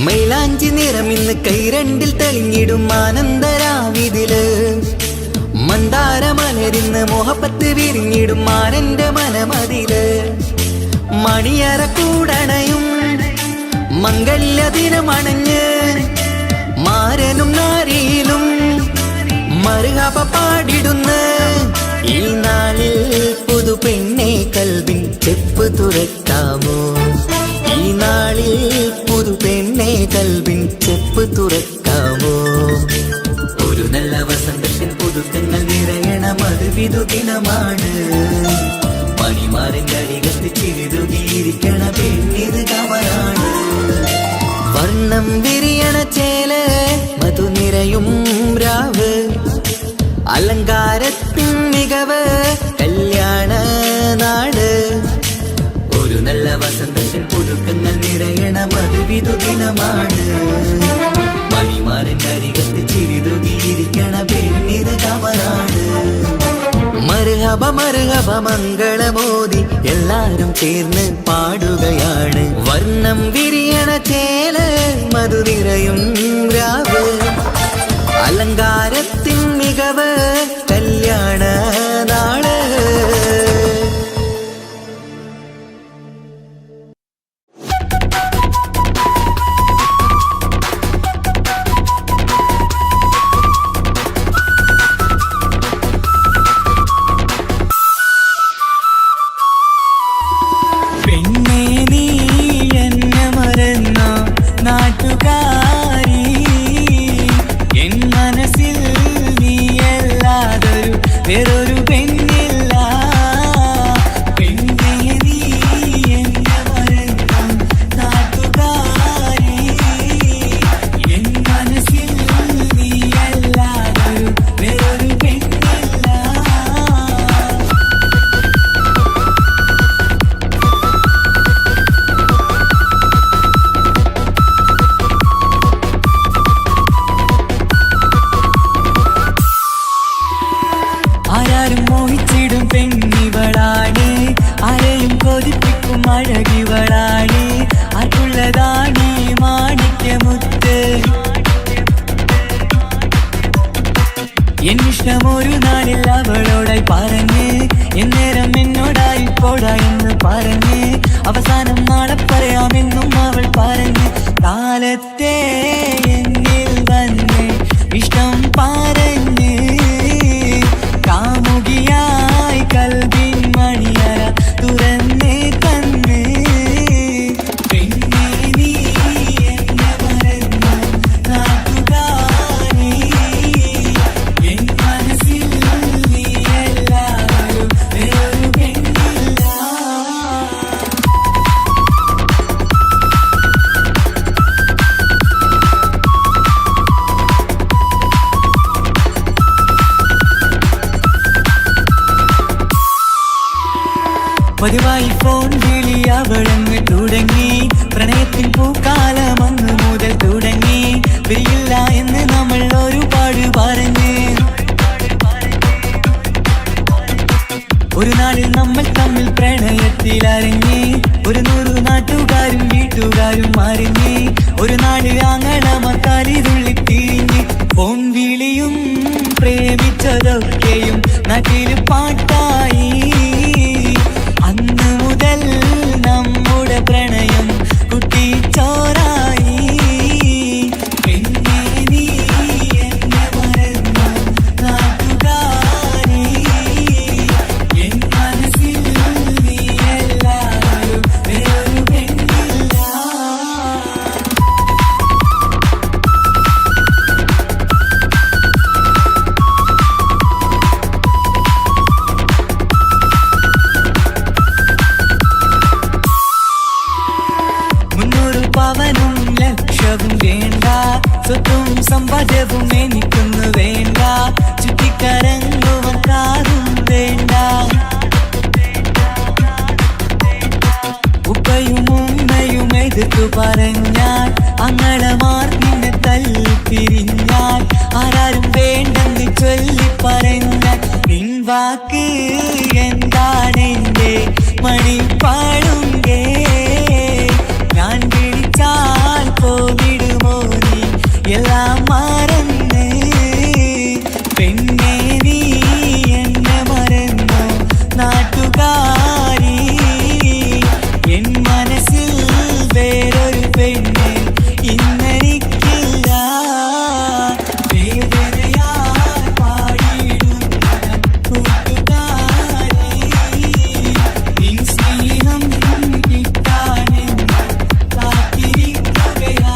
മൈലാഞ്ചി നിറമിന്ന് കൈരണ്ടിൽ തെളിഞ്ഞിടും ആനന്ദരാവിതില് മന്ദാരമലരിന്ന് മോഹപ്പത്ത് വിരിഞ്ഞിടും മാരന്റെ മനമതില് മണിയറ കൂടണയും മംഗല്യദിനമണഞ്ഞ് മാരനും നാരിയിലും മർഹബ പാടിടുന്ന ഈ നാളിൽ പുതു പെണ്ണെ കൽവിൻ ചെപ്പ് തുറക്കാമോ ഈ നാളിൽ പുതു പെണ്ണെ കൽവിൻ ചെപ്പ് തുറക്കാമോ ഒരു നല്ല വസന്തത്തിൽ പുതുക്കങ്ങൾ നിറയണം അത് വിധുദിനമാണ് മണിമാരന്റെ അരികത്ത് ചിരിതുകീരിക്കണ പെണ്ണിത് കമലാണ് വർണ്ണം വിരിയണ ചേല മധു നിറയും രാവ് അലങ്കാരത്തിൻ മികവ് കല്യാണ നാട് ഒരു നല്ല വസന്തത്തിൽ പുതുക്കങ്ങൾ നിറയണം അത് വിധുദിനമാണ് മണിമാരന്റെ അരികത്ത് ചിരിതുകീരിക്കണ പെണ്ണിത് കമലാണ് മർഹബ മർഹബ മംഗളമോദി എല്ലാരും ചേർന്ന് പാടുകയാണ് വർണ്ണം വിരിയണ ചേല മധു നിറയും രാവ് അലങ്കാരത്തിൻ മികവ് കല്യാണ നാള് പെണ്ണേ നീ അവളാണ് ആർക്കുള്ളതാണ് മാണിക്യമുത്ത് എന്നിഷ്ടം ഒരു നാളിൽ അവളോടായി പറഞ്ഞ് എന്നേരം എന്നോടായി പോടാ എന്ന് പറഞ്ഞ് അവസാനം നാളെ പറയാമെന്നും അവൾ പറഞ്ഞ് കാലത്തെ എന്നിൽ വന്ന് ഇഷ്ടം പറഞ്ഞ് കാമുകിയായി കൽവിൻ മണിയറ തുറന്ന് തന്ന് പെണ്ണേ നീ എന്നെ മറന്നു നാട്ടുകാരി എൻ മനസ്സിൽ നീ എല്ലാവരും വേറൊരു പെണ്ണില്ല പതിവായി ഫോൺ വിളി അവളങ്ങ് തുടങ്ങി പ്രണയത്തിൻ പൂക്കാലം അന്ന് മുതൽ തുടങ്ങി പിരിയില്ല എന്ന് നമ്മൾ ഒരുപാട് പറഞ്ഞ് ഒരു നാളിൽ നമ്മൾ തമ്മിൽ പ്രണയത്തിലറിഞ്ഞ് 100 നാട്ടുകാരും വീട്ടുകാരും അറിഞ്ഞ് ഒരു നാട് ആങ്ങളമക്കാലിതുള്ളി തിരിഞ്ഞ് ഫോൺ വിളിയും പ്രേമിച്ചതൊക്കെയും നാട്ടിൽ പാട്ടായി അന്ന് മുതൽ നമ്മുടെ പ്രണയം കുട്ടിച്ചോറായി പെണ്ണേ നീ എന്നെ മറന്നു നാട്ടുകാരി എൻ മനസ്സിൽ നീ എല്ലാവരും വേറൊരു പെണ്ണില്ല പവനും ലക്ഷവും വേണ്ട സ്വത്തും സമ്പാദ്യവും എനിക്കൊന്നു വേണ്ട ചുറ്റിക്കറങ്ങുവാൻ കാറും വേണ്ട ഉപ്പയും ഉമ്മയും എതിർത്തു പറഞ്ഞാൽ അങ്ങളമാർ നിന്നെ തല്ലിപ്പിരിഞ്ഞാൽ ആരാരും വേണ്ടെന്ന് ചൊല്ലി പറഞ്ഞാൽ നിൻ വാക്ക് എന്താണെന്റെ മണിപ്പാടുങ്കേ ഞാൻ വിളിച്ചാൽ പോവിടുമോ നീ എല്ലാം മറന്ന് പെണ്ണേ നീ എന്നെ മറന്നു നാട്ടുകാരി എൻ മനസ്സിൽ വേറൊരു പെണ്ണ് ഇന്നെനിക്കില്ല വേദനയാൽ പാടിയിടുന്ന കൂട്ടുകാരി നിൻ സ്നേഹം കിട്ടാനെന്ന് കാത്തിരിക്കുകയാ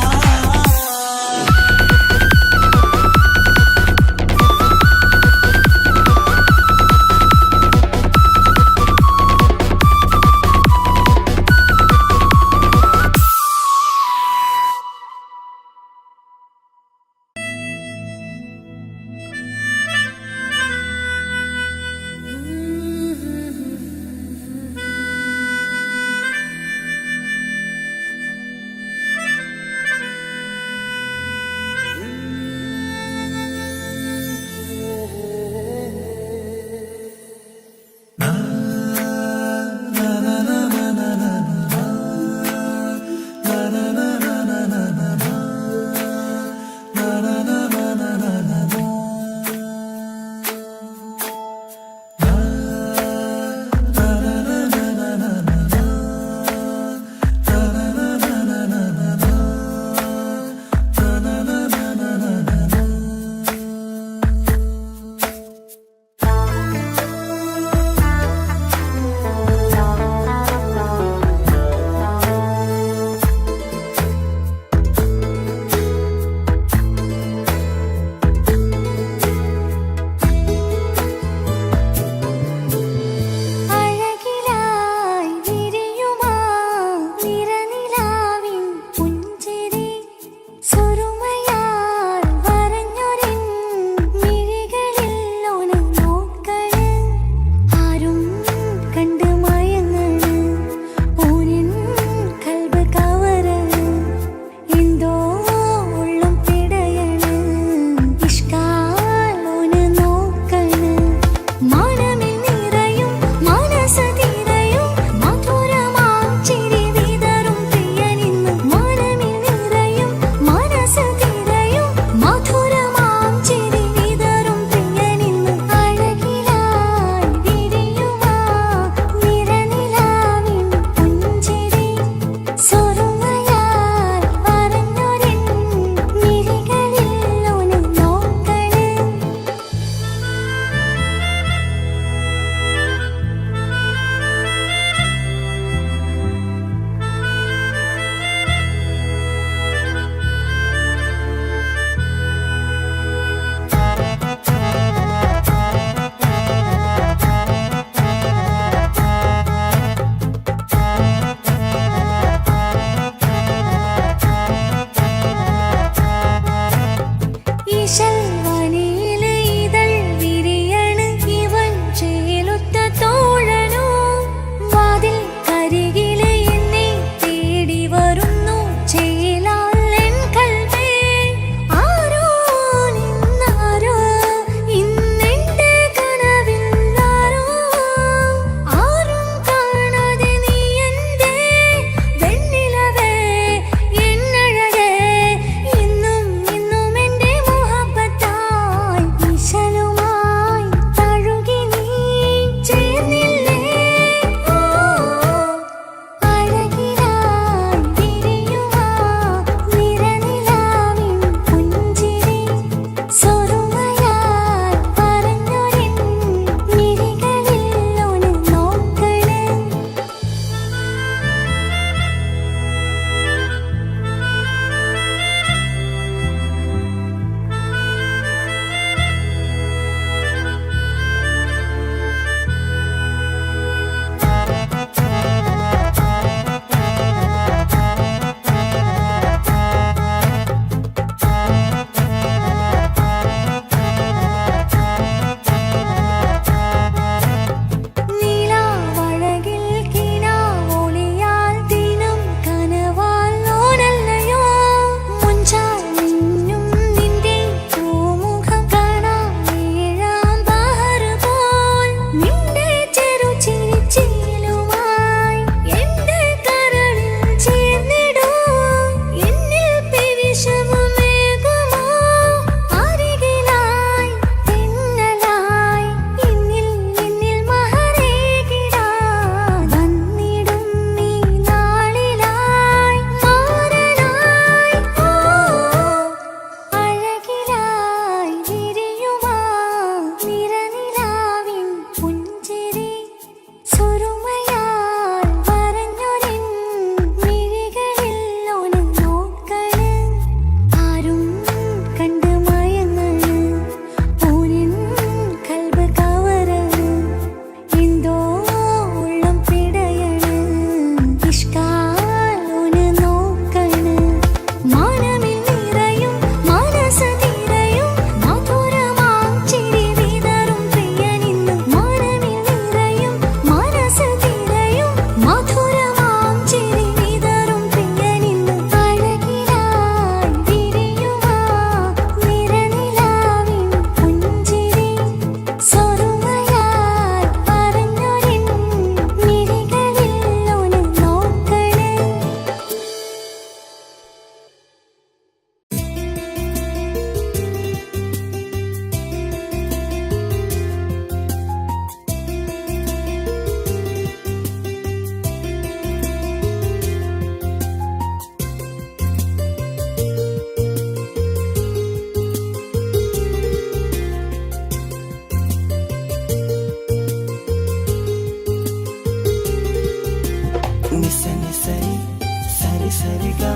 సరి సరిగా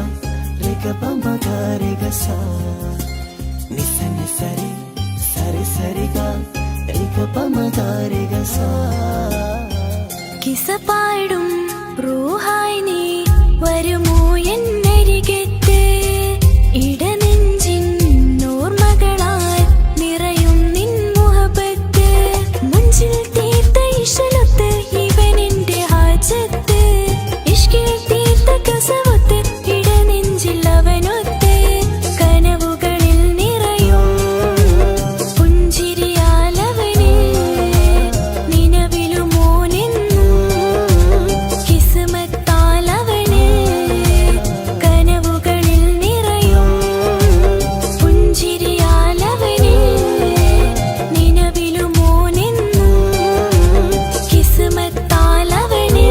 రిగ పమ రిగ సా నిస నిసరి సరి సరిగా రిగ పమ రిగ సా കിസപ്പാടും റൂഹായി നീ വരുമോ എന്നരികത്ത് ഇടനെഞ്ചിൻ ഓർമ്മകളാൽ നിറയും നിൻ മുഹബത്ത് മുഞ്ചിൽ തീർത്ത ഇശലൊത്ത് ഇവനെന്റെ ഹാജത്ത് ഇഷ്കിൽ തീർത്ത കസവത്ത് ഇടനെഞ്ചിൽ അവനൊത്ത് കനവുകളിൽ നിറയും പുഞ്ചിരിയാലവന് നിലവിലും കിസ്മത്താലവന് കനവുകളിൽ നിറയും പുഞ്ചിരിയാലവന് നിലവിലും കിസ്മത്താലവന്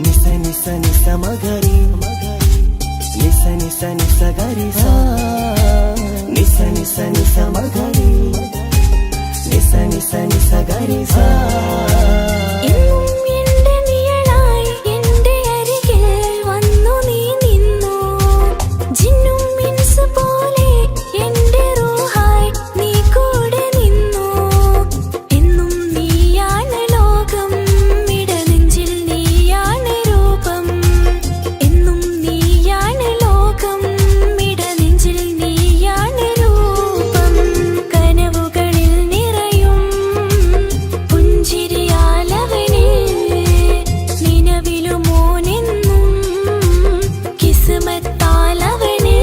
నిస నిస నిస మగరి నిస నిస నిస గరి సా నిస నిస నిస మగరి నిస నిస నిస గరి సా എന്നും എന്റെ നിഴലായി എന്റെ അരികിൽ വന്നു നീ നിന്നു ജിന്നും മിൻസ് പോലെ എന്റെ റൂഹായി നീ കൂടെ നിന്നു എന്നും നീയാണ് ലോകം ഇടനെഞ്ചിൽ നീയാണ് രൂപം എന്നും നീയാണ് ലോകം ഇടനെഞ്ചിൽ നീയാണ് രൂപം കനവുകളിൽ നിറയും പുഞ്ചിരിയാലവന് നിലവിലും കിസ്മത്താലവന്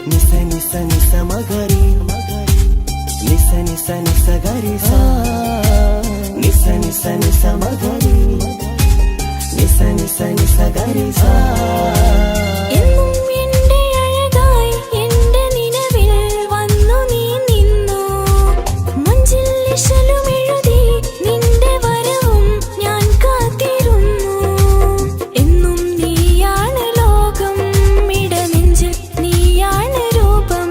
నిస నిస నిస మగరి నిస నిస నిస గరి సా నిస నిస నిస మగరి నిస నిస నిస గరి సా എന്നും എന്റെ അഴകായി എന്റെ നിലവിൽ വന്നു നീ നിന്നു മുഞ്ചിൽ ഇശലും എഴുതി നിന്റെ വരവും ഞാൻ കാത്തിരുന്നു എന്നും നീയാണ് ലോകം ഇടനെഞ്ചിൽ നീയാണ് രൂപം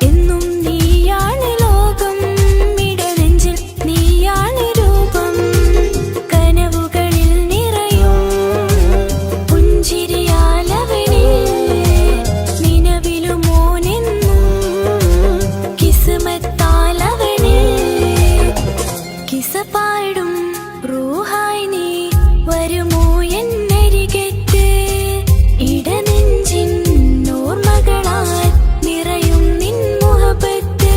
എന്നും നീയാണ് ലോകം ഇടനെഞ്ചിൽ നീയാണ് രൂപം കനവുകളിൽ നിറയും പുഞ്ചിരിയാലവന് നിലവിലും കിസ്മത്താലവന് കിസപ്പാടും റൂഹായി നീ വരുമോ എന്നരികത്ത് ഇടനെഞ്ചിൻ ഓർമ്മകളാൽ നിറയും നിൻ മുഹബത്ത്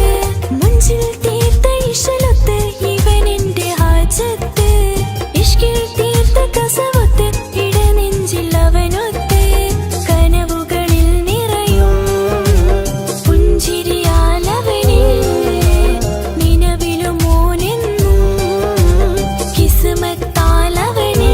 മുഞ്ചിൽ തീർത്ത ഇശലൊത്ത് ഇവനെന്റെ ഹാജത്ത് ഇഷ്കിൽ തീർത്ത കസവത്ത് ഇടനെഞ്ചിൽ അവനൊത്ത് കനവുകളിൽ നിറയും പുഞ്ചിരിയാലവന് നിലവിലും കിസ്മത്താലവന്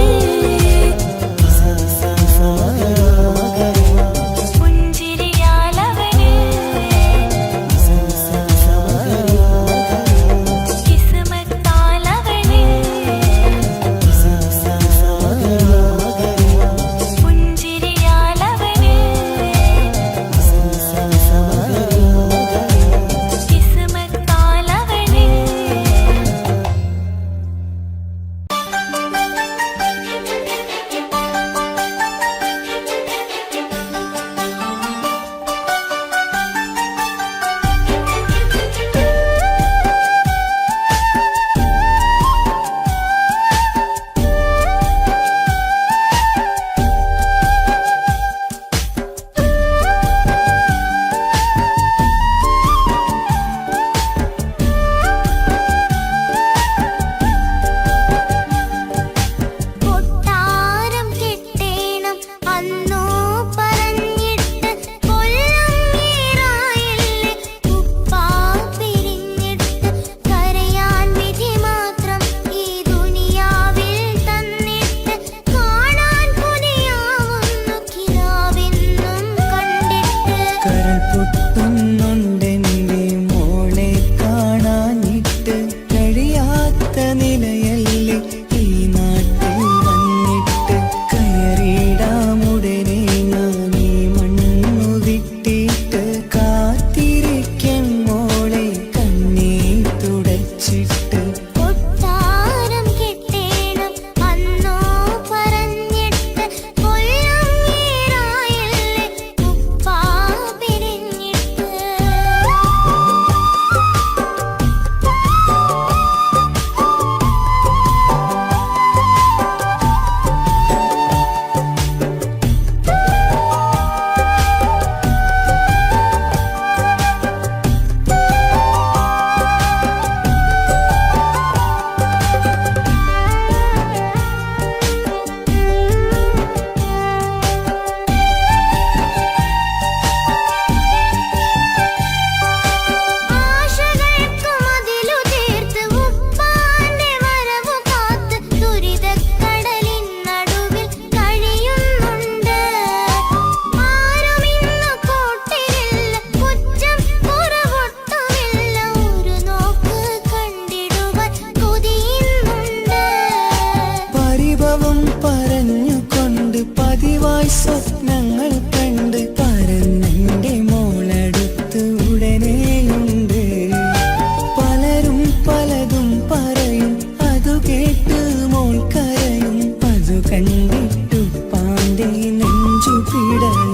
സ്വപ്നങ്ങൾ കണ്ട് പറന്നെന്റെ മോളടുത്ത് ഉടനെയുണ്ട്. പലരും പലതും പറയും, അതു കേട്ട് മോൾ കരയും. അതു കണ്ടിട്ടു പാണ്ഡേ നെഞ്ചു പിടയും.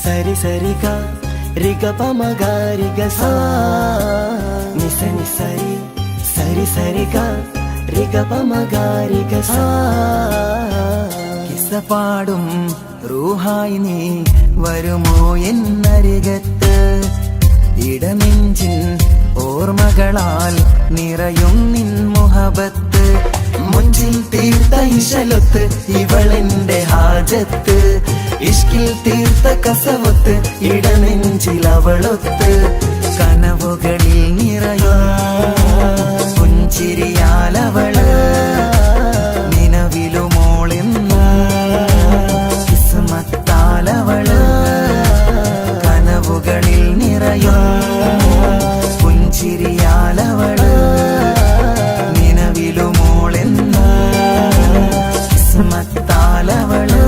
సరి సరిగా రిగ పమగ రిగ సా నిస నిసరి సరి సరిగా రిగ పమగ రిగ సా കിസ്സപാടും റൂഹായി നീ വരുമോ എന്നരികത്ത് ഇടനെഞ്ചിൻ ഓർമ്മകളാൽ നിറയും നിൻ മുഹബത്ത് മുഞ്ചിൽ തീർത്ത ഇശലൊത്ത് ഇവളെന്റെ ഹാജത്ത് ഇഷ്കിൽ തീർത്ത കസവത്ത് ഇടനെഞ്ചിൽ അവളൊത്ത് കനവുകളിൽ നിറയും പുഞ്ചിരിയാലവള് നിലവിലുമോളെന്നു കിസ്മത്താലവള് കനവുകളിൽ നിറയും പുഞ്ചിരിയാലവള് നിലവിലുമോളെന്നു കിസ്മത്താലവള്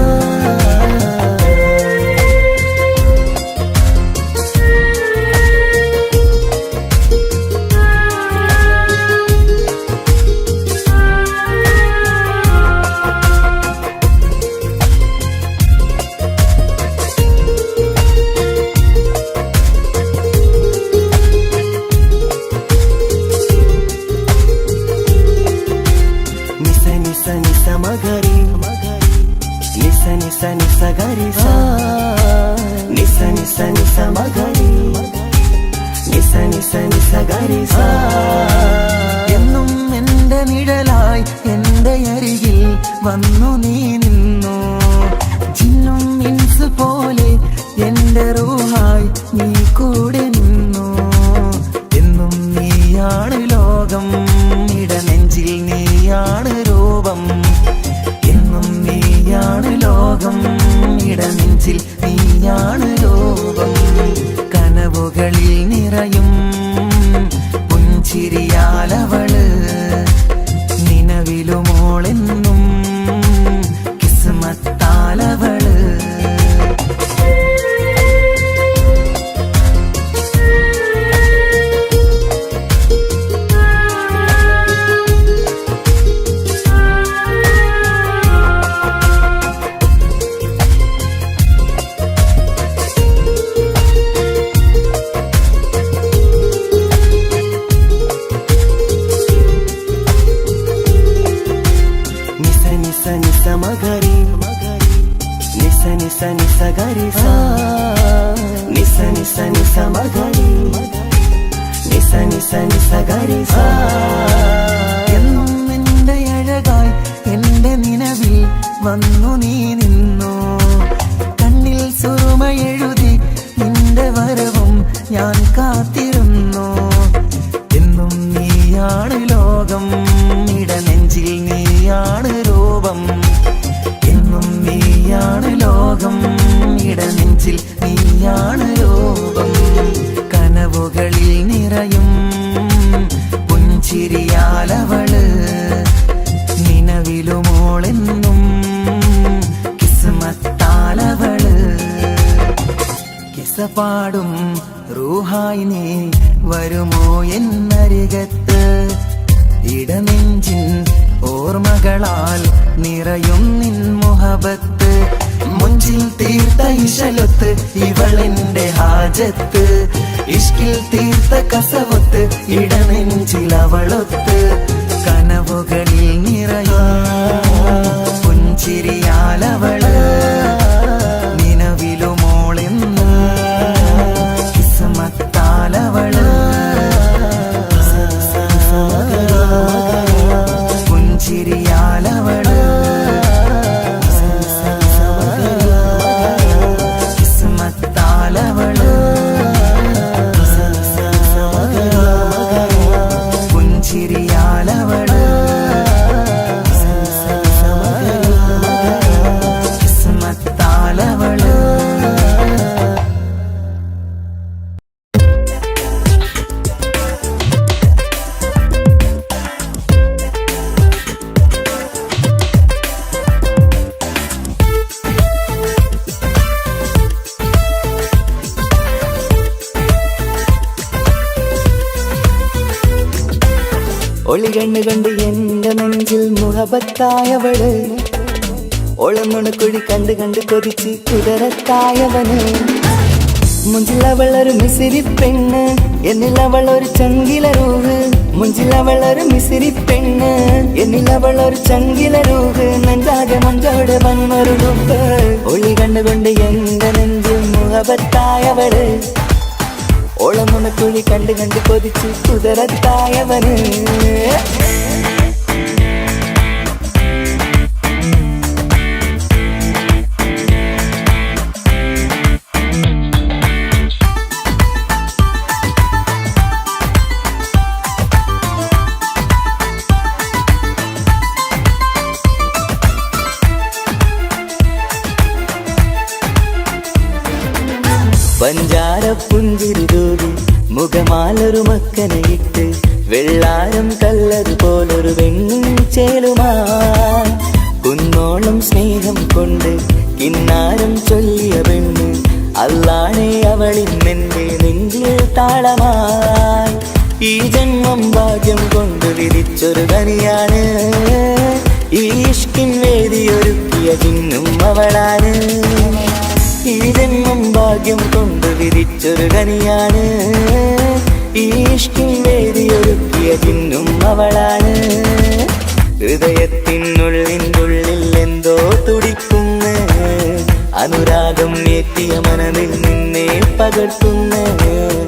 എന്നും എന്റെ നിഴലായി എന്റെ അരികിൽ വന്നു നീ നിന്നു ജിന്നും ഇൻസ് പോലെ മഗരി നിസ നിസ നിസ ഗരി സ നിസ നിസ നിസ മഗരി നിസ നിസ നിസ ഗരി സ എന്നും നിന്റെ അഴകായി എന്റെ നിലവിൽ വന്നു നീ നിന്നു കണ്ണിൽ സുറുമയെഴുതി നിന്റെ വരവും ഞാൻ കാത്തിരുന്നു എന്നും നീയാണ് ലോകം ഇടനെഞ്ചിൽ നീയാണ് രൂപം എന്നും നീയാണ് ലോകം ഇടനെഞ്ചിൽ നീയാണ് രൂപം കനവുകളിൽ നിറയും പുഞ്ചിരിയാലവള് നിലവിലുമോളെന്നും കിസ്മത്താലവള് കിസപാടും റൂഹായി നീ വരുമോ എന്നരികത്ത് ഇടനെഞ്ചിൻ ഓർമ്മകളാൽ നിറയും നിൻ മുഹബത്ത് മുഞ്ചിൽ തീർത്ത ഇശലൊത്ത് ഇവളെന്റെ ഹാജത്ത് ഇഷ്കിൽ തീർത്ത കസവത്ത് ഇടനെഞ്ചിൽ അവളൊത്ത് കനവുകളിൽ നിറയും പുഞ്ചിരിയാലവള് നിലവിലുമോളെന്ന് കിസ്മത്താലവള് പുഞ്ചിരിയാലവള് കിസ്മത്താലവള് പുഞ്ചിരിയാലവള് കിസ്മത്താലവള് ഒളികണ്ണ് കണ്ട് എന്റെ നെഞ്ചിൽ മുഹബത്തായവള് ഒളന്നുണക്കുഴി കണ്ട് കണ്ട് കൊതിച്ച് കുതിരത്തായവന് മുഞ്ചിലവളൊരു മിസിരി പെണ്ണ് എന്നിലവളൊരു ചങ്കില രൂഹ് മുഞ്ചിലവളൊരു മിസിരി പെണ്ണ് എന്നിലവളൊരു ചങ്കില രൂഹ് നെഞ്ചാകെ മഞ്ചോട് വന്നൊരു ലുക്ക് ഒളി കണ്ടുകൊണ്ട് എന്റെ നെഞ്ചിൽ മുഹബത്തായവള് ഓളമുണക്കുഴി കണ്ട് കണ്ട് കൊതിച്ച് കുതിരത്തായവന് പഞ്ചാര പുഞ്ചിരി തൂകി മുഖമാലൊരു മക്കനയിട്ട് വെള്ളാരം കല്ലതുപോലൊരു വെണ്ണും ചേലുമായി കുന്നോളം സ്നേഹം കൊണ്ട് കിന്നാരം ചൊല്ലിയ പെണ്ണ് അല്ലാണേ അവളിന്നെന്റെ നെഞ്ചിൽ താളമായി ഈ ജന്മം ഭാഗ്യം കൊണ്ട് വിരിച്ചൊരു കനിയാണ് ഈ ഇഷ്കിൻ വേദിയൊരുക്കിയ ചിന്നും അവളാണ് ഈ ജന്മം ഭാഗ്യം കൊണ്ട് വിരിച്ചൊരു കനിയാണ് ഈ ഇഷ്കിൻ വേദിയൊരുക്കിയ ചിന്നും അവളാണ് ഹൃദയത്തിനുള്ളിൽ എന്തോ തുടിക്കുന്ന അനുരാഗം എത്തിയ മനതിൽ നിന്നെ പകർത്തുന്ന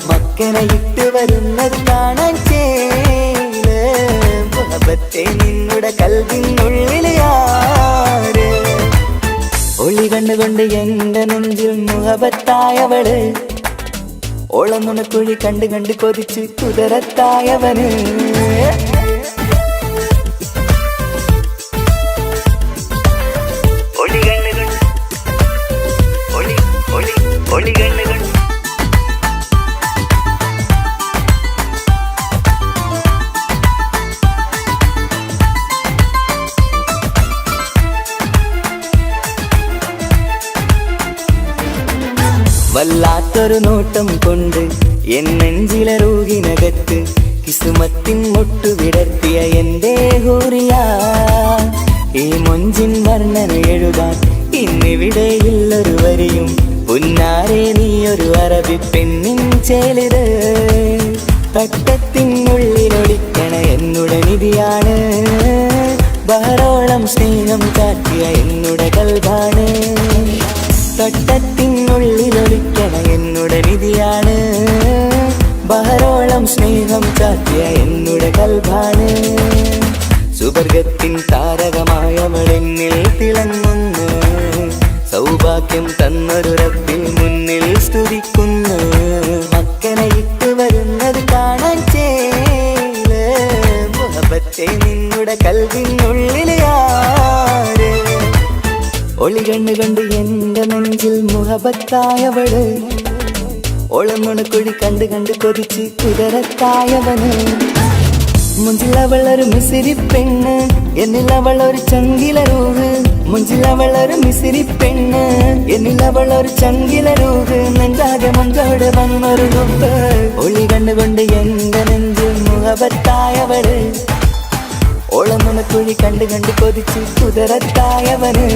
മക്കനെ ഇട്ട് വരുന്നത് കാണാൻ ചേല് മുഹബത്തെ നിന്നുടെ കൽവിനുള്ളിൽ ആര് ഒളി കണ്ടുകൊണ്ട് എന്റെ നെഞ്ചിൽ മുഹബത്തായവള് ഓളമുണക്കുഴി കണ്ട് കണ്ട് കൊതിച്ച് കുതിരത്തായവന് വല്ലാത്തൊരു നോട്ടം കൊണ്ട് എൻ നെഞ്ചിലെ റൂഹിനകത്ത് കിസുമത്തിൻ മുട്ടു വിടർത്തിയ എന്റെ ഹൂറിയ ഈ മൊഞ്ചിൻ വർണ്ണന എഴുതാൻ ഇന്നിവിടെയുള്ളൊരു വരിയും പുന്നാരെ നീയൊരു അറബി പെണ്ണിൻ ചേലിത് തട്ടത്തിനുള്ളിലൊളിക്കണ എന്നുടെ നിധിയാണ് ബഹറോളം സ്നേഹം കാട്ടിയ എന്നുടെ കൽബാണ് തൊട്ടത്തിനുള്ളിലൊളിക്കണ എന്നുടെ നിധിയാണ് ബഹരോളം സ്നേഹം കാട്ടിയ എന്നുടെ കൽബാണ് സുവർഗത്തിൻ താരകമായവളെന്നിൽ തിളങ്ങുന്നു സൗഭാഗ്യം തന്നൊരു റബ്ബിൽ മുന്നിൽ സ്തുതിക്കുന്നു മക്കനെ ഇട്ടു വരുന്നത് കാണാൻ ചേല് മുഹബത്തെ നിന്നുടെ കൽവിനുള്ളിൽ ആര് ഒളി കണ്ണുകൊണ്ട് എന്റെ നെഞ്ചിൽ മുഹബത്തായവള് ഒളമുണക്കുഴി കണ്ട് കണ്ട് കൊതിച്ച് കുതിരത്തായവന് മുഞ്ചിലവളൊരു മിസിരി പെണ്ണ് എന്നിലവളൊരു ചങ്കിലരൂഹ് മുഞ്ചിലവളൊരു മിസിരി പെണ്ണ് എന്നിലവളൊരു ചങ്കിലരൂഹ് നെഞ്ചാകെ മഞ്ചോട് വന്നൊരു ലുപ്പ് ഒളി കണ്ണുകൊണ്ട് എന്റെ നെഞ്ചിൽ മുഹബത്തായവള് ഓളമുണക്കുഴി കണ്ട് കണ്ട് കൊതിച്ച് കുതിരത്തായവന്